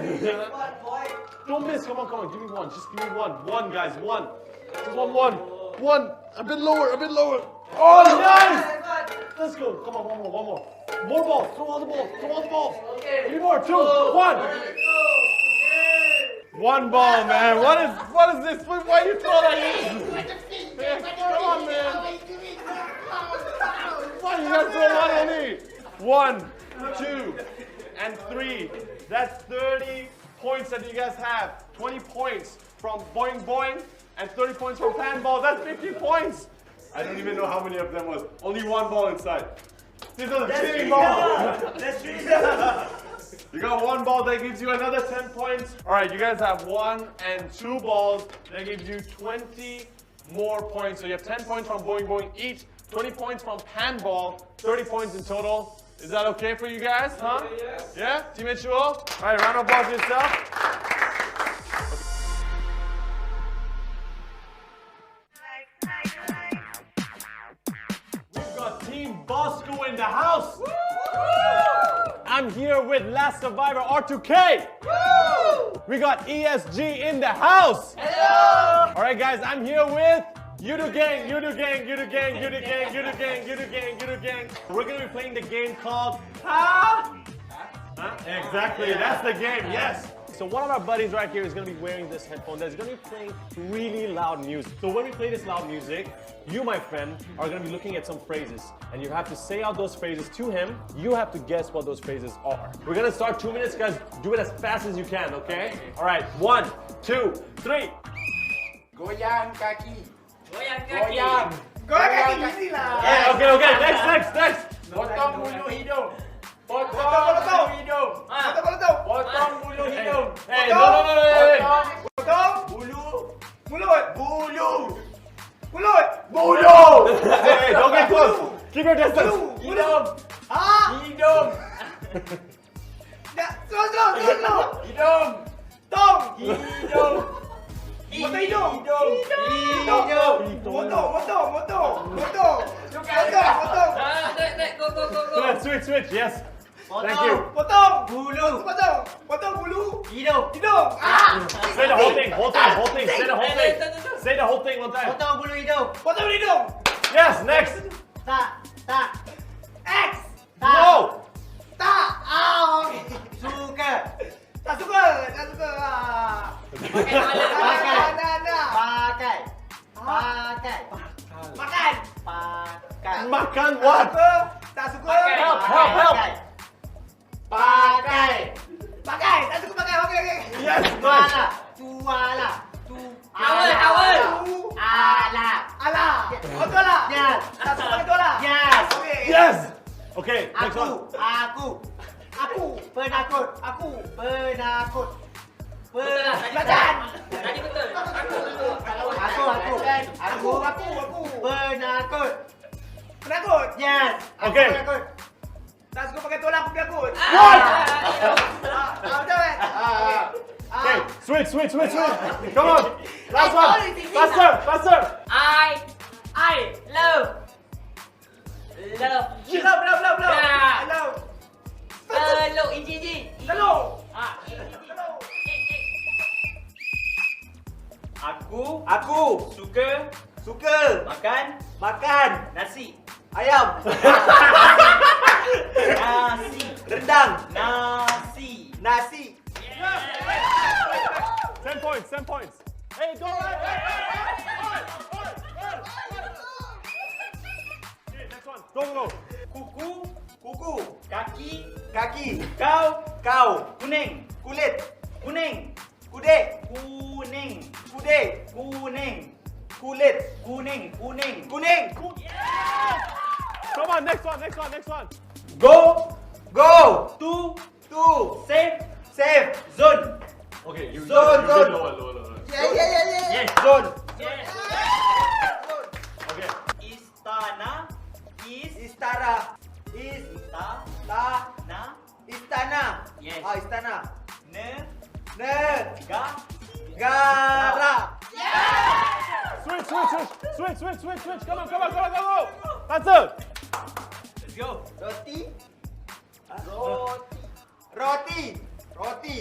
Don't miss. Come on. Give me one. Just give me one. One, guys. One. Just one. A bit lower. Oh, nice. Let's go. Come on. One more. More balls. Throw all the balls. Give me more. 2, 1. 1 ball, man. What is this? Why you throw like this? Come on, man. Why you guys throw money on me? 1, 2, and 3. That's 30 points that you guys have. 20 points from boing, and 30 points from pan ball. That's 50 points. I don't even know how many of them was. Only 1 ball inside. These are the cheating balls. You got 1 ball, that gives you another 10 points. All right, you guys have 1 and 2 balls. That gives you 20 more points. So you have 10 points from boing each, 20 points from pan ball, 30 points in total. Is that okay for you guys? Huh? Yeah? Teammate Shuo? All right, round of applause for yourself. We've got Team Bosskurr in the house. I'm here with Last Survivor R2K. We got ESG in the house. Hello. All right, guys, I'm here with Yoodo gang, Yoodo gang, Yoodo gang, Yoodo gang, Yoodo gang, Yoodo gang, Yoodo gang. We're gonna be playing the game called Exactly, that's the game, yes. So one of our buddies right here is gonna be wearing this headphone that's gonna be playing really loud music. So when we play this loud music, you, my friend, are gonna be looking at some phrases and you have to say out those phrases to him. You have to guess what those phrases are. We're gonna start 2 minutes, guys. Do it as fast as you can, okay? All right, 1, 2, 3. Goyang kaki. Goyang kaki. Goyang kaki, easy lah. Yeah, okay, next. Potong bulu hidung. Potong hidung. Potong bulu hidung. Hey, no. Potong bulu. Mulut. Hey, don't get close. Keep your distance. Hidung. Hidung. Slow. Hidung. Tong. Hidung. Hidung. Go. Switch. Yes. Thank you. Potong bulu. Hidung. Say the whole thing. Say the whole thing one time. Potong bulu hidung. Yes, next. Tak. X. No. Tak. Suka. Tak suka. Pakai. Makan what? Tak suka. Help. Pakai. Tak suka pakai. Okay. Yes, Tuala. Awal. Ala. Betul lah. Yes. Tak suka pakai tuala. Yes. Okay. Yes. Okay, next one. Aku. Penakut. Belajar. Tadi betul. Aku. Penakut. Yes. Okay. Tak suka pakai tuala, aku penakut. What? Betul kan? Okay, switch. Come on. Last one. Faster. I love. Love. Yeah. Love. Telur inci. Telur. Aku suka makan nasi ayam. Nasi rendang. Nasi. 10 points. Hey, go right. Okay, next one. Go. Kuku. Kaki. Kau. Kuning. Kulit. Kuning. Kude. Kulit. Kuning. Come on, next one. Go. To. Safe. Zone. Okay, you Zone. lower. Yeah. Zone. Okay. Istana. Yes. Istana. Negara. Switch. Come on. Faster. Let's go. Roti. Okay.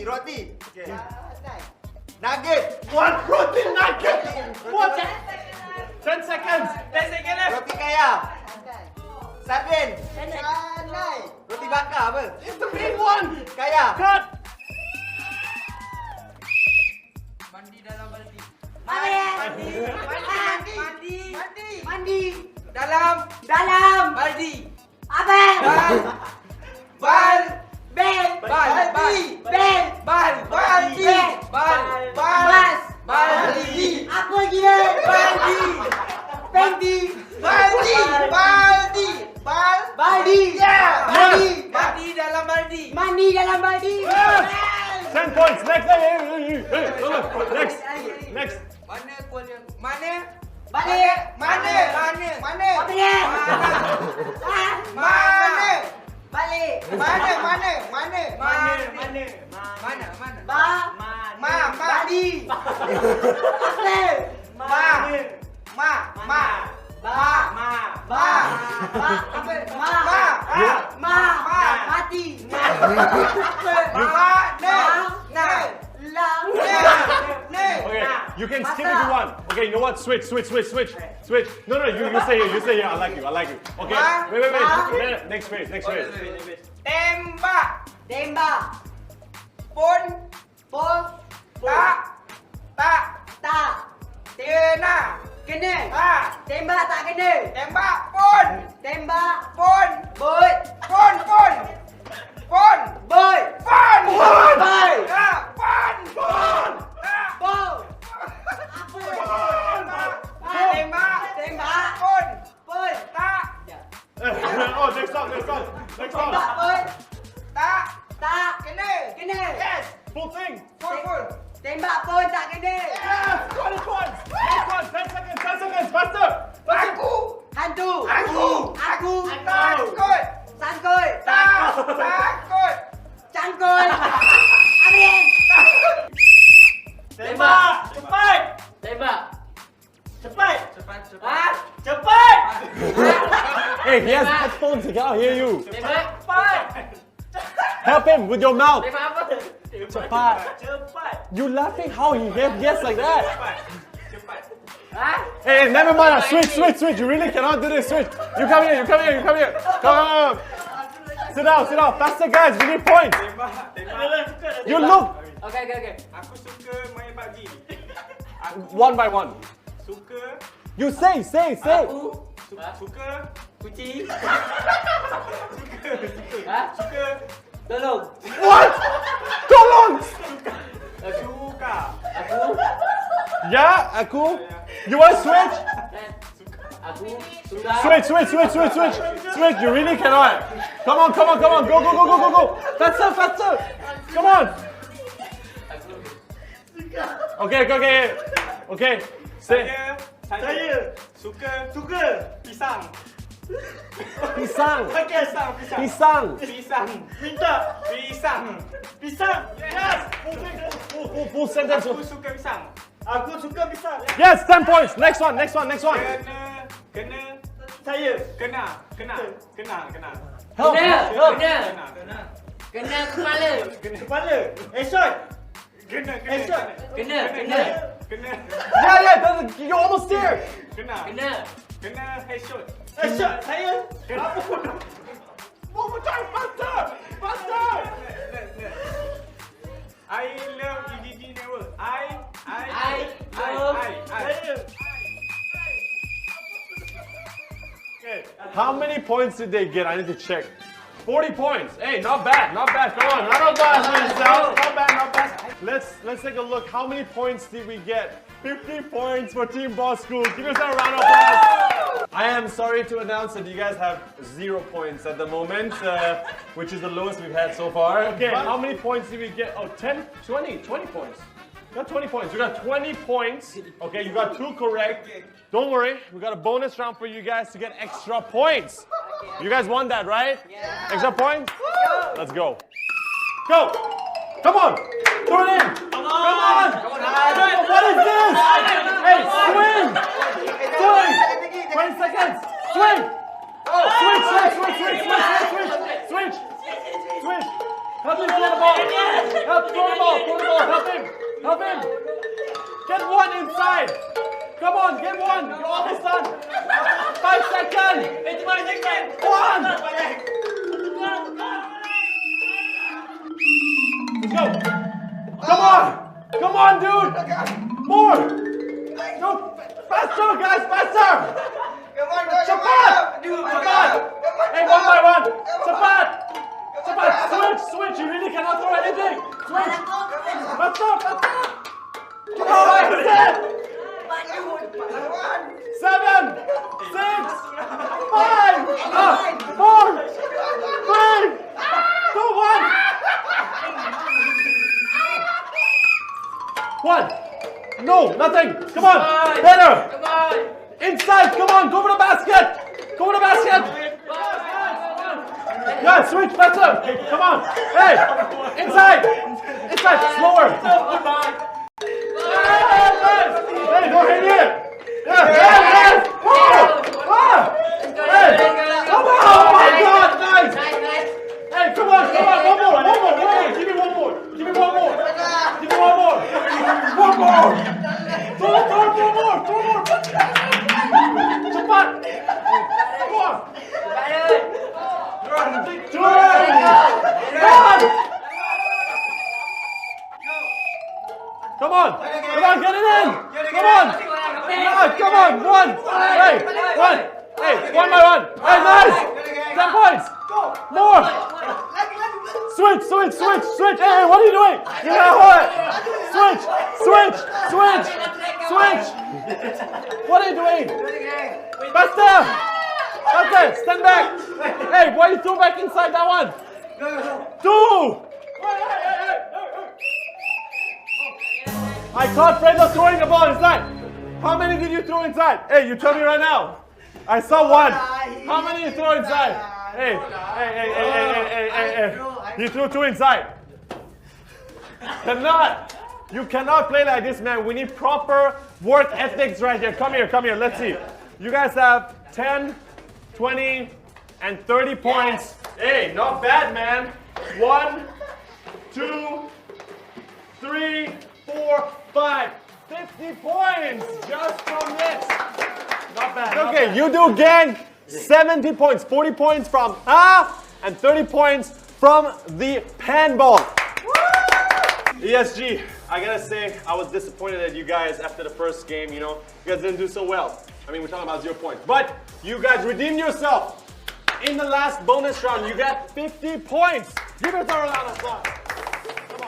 Nugget. What? Roti nugget? What? 10 seconds. Roti kaya. Sardin. Roti bakar apa? It's the big one. Kaya. Cut. Mandi dalam baldi. Mandi. Dalam baldi. Baldi. Apa dia? Baldi. Mandi dalam baldi. 10 points. Next. Next. Balik. Mana? Bali. Okay, you can skip if you want. Okay, you know what? Switch. No, you stay here. I like you. Okay, wait. Next phrase. Tembak. Pon. Tak. Kena. Tembak tak kena. Tembak pon. Boy. Tembak pon. Tak. Oh, next song. Tembak pon. Tak. Kena. Yes. Full thing. Full. Tembak pun tak kena. Yes. 20 points. Next one. 10 seconds. Faster. Hantu. Aku. Sangkut. Cangkut. Amin. Tembak. Cepat. Cepat. Hey, he has headphones. He cannot hear you. Help him with your mouth. Cepat. You laughing? How he guessed like that? Hey, never mind. Switch. You really cannot do this. Switch. You come here. Come. Sit down. Faster, guys. We need points. You look. Okay. Aku suka main PUBG. One by one. Suka. You say. Aku suka kucing. Suka. Tolong. What? Tolong. Suka. Yeah, aku. You want to switch? Aku Switch. You really cannot. Come on. Go. Faster. Come on. Okay. Say. Saya suka pisang. Pisang. Minta pisang. Yes. Full sentence. Aku suka pisang. Yes, 10 points. Next one. Kena. Saya. Kena. Help. Kena kepala. Headshot. Kena. Yeah. You're almost there. Kena headshot. Saya. Apa pun. One more time. Faster. I love DDD Network. I. Okay. How many points did they get? I need to check. 40 points. Hey, not bad. Come on, round of applause for yourself. Not bad. Let's take a look. How many points did we get? 50 points for Team Bosskurr. Give yourself a round of applause. I am sorry to announce that you guys have 0 points at the moment, which is the lowest we've had so far. Okay, how many points did we get? Oh, 10, 20 points. You got 20 points. You got 20 points. Okay, you got 2 correct. Don't worry, we got a bonus round for you guys to get extra points. You guys want that, right? Yeah. Extra points? Let's go. Go! Come on! Throw it in! Come on! What is this? Hey, swing! 20 seconds! Swing! Switch! Help him throw the ball! Throw the ball! Help him! Get one inside! Come on, get one! You're almost done! 5 seconds! 1! Let's go! Come on, dude! More! No, faster, guys, faster! Cepat! Hey, one by one! Cepat! Switch! You really cannot throw anything! Switch! Faster! Come on, that's it! 7, 6, 5, 4, 3, 2, 1. No, nothing. Come on. Better. Come on. Inside. Come on. Go for the basket. Yeah, switch, better. Come on. Hey, inside. Inside, slower. Hey, go ahead here. Yeah, yes. Hey, come on. Oh my God, nice. Hey, come on. One more. Give me one more. Give me one more. Two more. Cepat. Come on. Come on, get it in. Come on, one. Hey, one by one. Hey, nice. 10 points. More. Switch. Hey, what are you doing? You gotta hold it. Switch. What are you doing? Faster. Okay, stand back. Hey, why you throw back inside that one? Two. I caught Traitor throwing the ball inside. How many did you throw inside? Hey, you tell me right now. I saw one. How many you throw inside? Hey. You threw two inside. You cannot play like this, man. We need proper work ethics right here. Come here. Let's see. You guys have 10, 20, and 30 points. Hey, not bad, man. 1, 2, 3, 4, 5, 50 points just from this. Not bad. Okay, Yoodo GANK, 70 points, 40 points from and 30 points from the panball. ESG, I gotta say, I was disappointed at you guys after the first game, you know. You guys didn't do so well. I mean, we're talking about 0 points. But you guys redeemed yourself. In the last bonus round, you got 50 points. Give us a round of applause.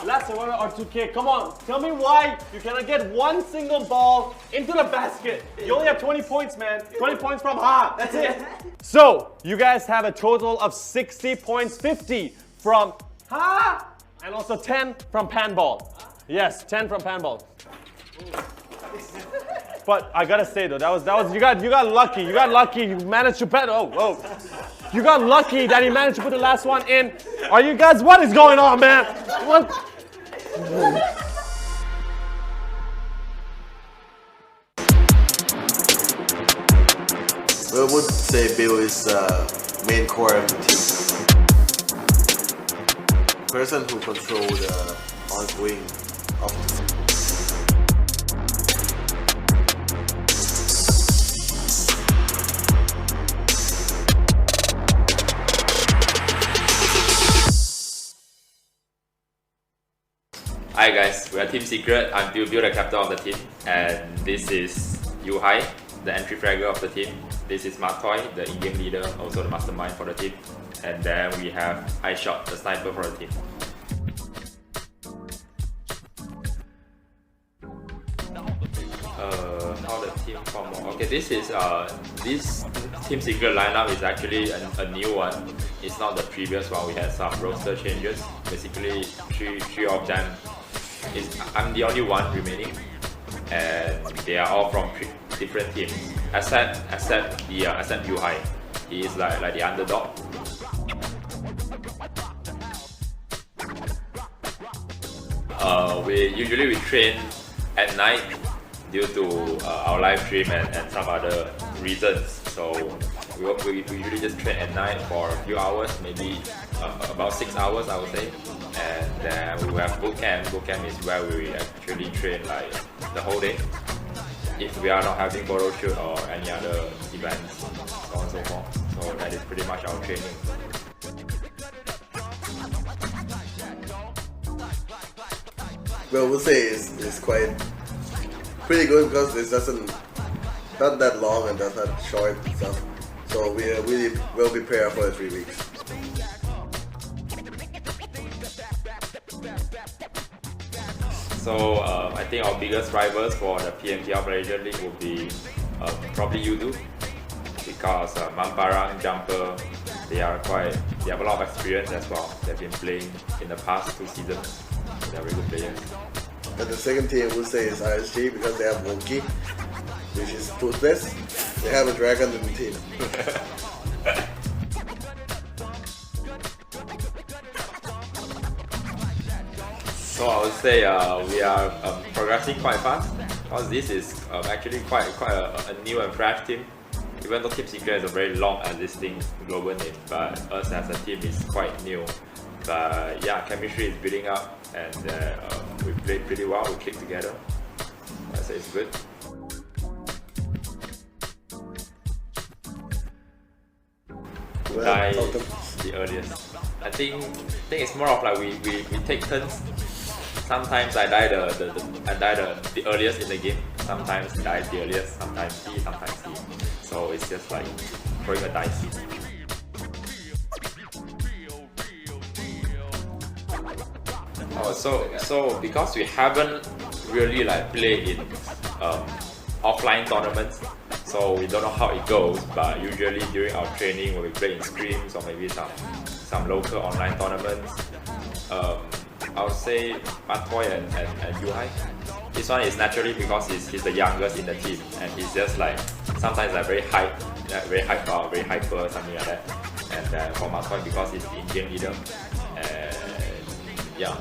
Last one or 2K, come on. Tell me why you cannot get one single ball into the basket. You only have 20 points, man. 20 points from that's it. So, you guys have a total of 60 points, 50 from and also 10 from panball. Yes, 10 from panball. But I gotta say though, that was you got lucky. You got lucky. You managed to You got lucky that he managed to put the last one in. Are you guys? What is going on, man? What? Well, I would say Bill is main core of the team. Person who controls the ongoing of the team. Hi guys, we are Team Secret. I'm Bill, the captain of the team, and this is Yuhai, the entry fragger of the team. This is Matoy, the in-game leader, also the mastermind for the team. And then we have iShot, the sniper for the team. How the team form? Okay, this is this Team Secret lineup is actually a new one. It's not the previous one. We had some roster changes. Basically, three of them. I'm the only one remaining, and they are all from different teams. Except Yuhai. He is like the underdog. We usually train at night due to our live stream and some other reasons. So we usually just train at night for a few hours, maybe about 6 hours, I would say. And then we will have boot camp. Boot camp is where we actually train like the whole day. If we are not having photo shoot or any other events, so on and so forth. So that is pretty much our training. Well, we'll say it's quite pretty good because it doesn't not that long and not short and stuff. So we are really well prepared for the 3 weeks. So I think our biggest rivals for the PMPL Malaysia League would be probably Yoodo, because Mamparang, Jumper, they have a lot of experience as well. They've been playing in the past 2 seasons. They're very good players. And the second team I would say is ISG because they have Wonky, which is toothless. They have a dragon in the team. So I would say we are progressing quite fast because this is actually quite a new and fresh team. Even though Team Secret is a very long existing global name, but us as a team is quite new. But yeah, chemistry is building up, and we played pretty well. We clicked together. I say it's good. Die the earliest. I think it's more of like we take turns. Sometimes I die the earliest in the game. Sometimes die the earliest. Sometimes C. Sometimes C. So it's just like throwing a dice. Oh, so because we haven't really like played in offline tournaments, so we don't know how it goes. But usually during our training, when we play in scrims or maybe some local online tournaments, I would say Matoy and Yuhai. This one is naturally because he's the youngest in the team, and he's just like sometimes like very hyper, very hyper, something like that. And for Matoy because he's the Indian leader, and yeah.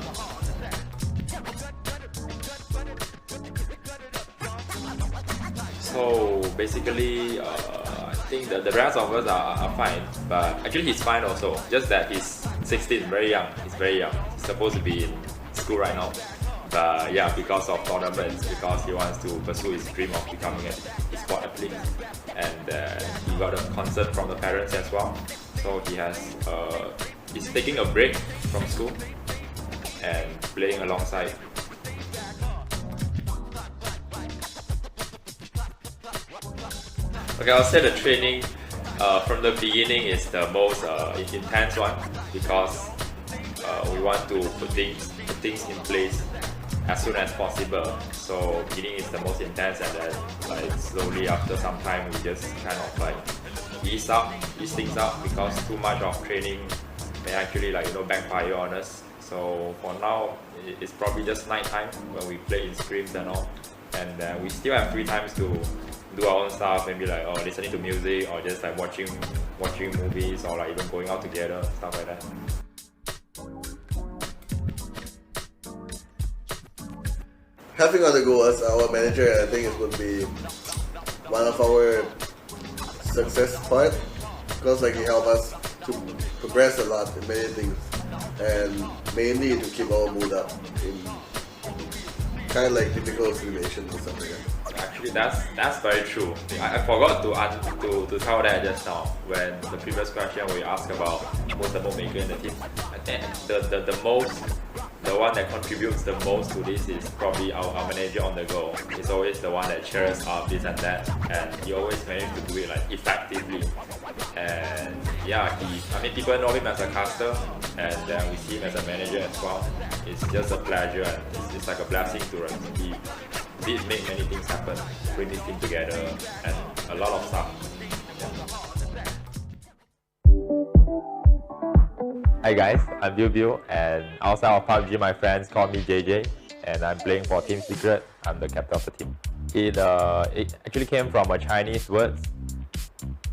So basically, I think the rest of us are fine, but actually he's fine also. Just that he's 16, very young. He's very young. He's supposed to be in school right now. But yeah, because of tournaments, because he wants to pursue his dream of becoming an Esport athlete, and he got a concern from the parents as well. So he's taking a break from school and playing alongside. Okay, I'll say the training from the beginning is the most intense one because we want to put things in place as soon as possible. So beginning is the most intense, and then like slowly after some time we just kind of like ease things up because too much of training may actually backfire on us. So for now it's probably just night time when we play in scrims and all, and we still have free times to do our own stuff, maybe like listening to music or just like watching movies or like even going out together, stuff like that. Having on the go as our manager, I think it would be one of our success part because like he helped us to progress a lot in many things and mainly to keep our mood up in kind of like typical simulations or something like that. Actually, that's very true. I forgot to tell that just now when the previous question we asked about who's the maker in the team. I think the one that contributes the most to this is probably our manager on the go. He's always the one that cheers up this and that, and he always manages to do it like effectively. And yeah, people know him as a caster, and we see him as a manager as well. It's just a pleasure, and it's like a blessing to us. He did make many things happen, bring this team together, and a lot of stuff. Hi guys, I'm Biu, and outside of PUBG, my friends call me JJ, and I'm playing for Team Secret. I'm the captain of the team. It actually came from a Chinese word,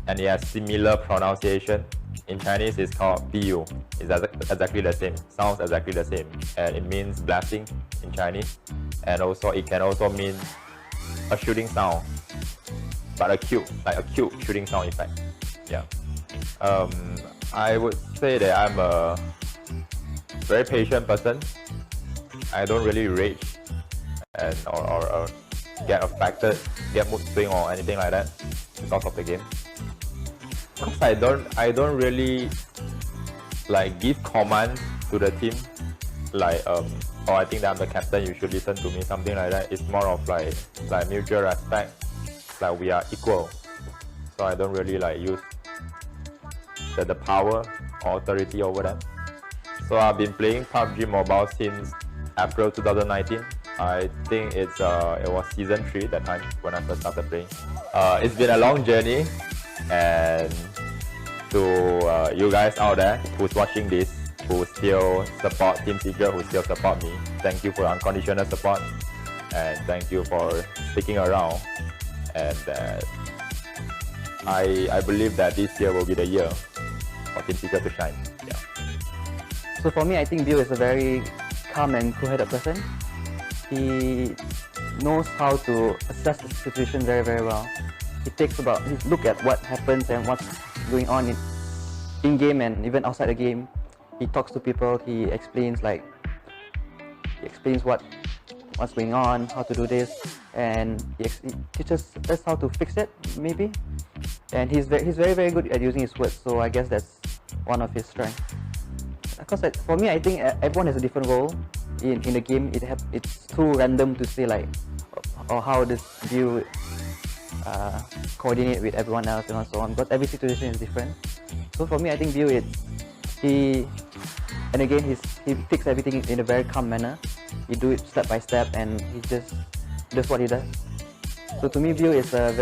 and it has similar pronunciation. In Chinese, it's called PU. It's exactly the same, sounds exactly the same, and it means blessing in Chinese, and also it can also mean a shooting sound, but a cute shooting sound effect. Yeah. I would say that I'm a very patient person. I don't really rage and or get affected, get mood swing or anything like that because of the game. Because I don't really like give commands to the team, like oh I think that I'm the captain, you should listen to me, something like that. It's more of like mutual respect, like we are equal. So I don't really like use the power or authority over them. So I've been playing PUBG Mobile since April 2019. I think it was season 3 that time when I first started playing. It's been a long journey, and to you guys out there who's watching this, who still support Team Secret, who still support me, thank you for unconditional support, and thank you for sticking around. And I believe that this year will be the year for Team Secret to shine. Yeah. So for me, I think Bill is a very calm and cool-headed person. He knows how to assess the situation very, very well. He look at what happens and what's going on in game and even outside the game. He talks to people. He explains what's going on, how to do this, and he teaches us how to fix it, maybe. And he's very, very good at using his words. So I guess that's one of his strengths. Because for me, I think everyone has a different role in the game. It's too random to say like, or how this view coordinate with everyone else and so on. But every situation is different. So for me, I think view he takes everything in a very calm manner. He do it step by step, and he just does what he does. So to me, view is a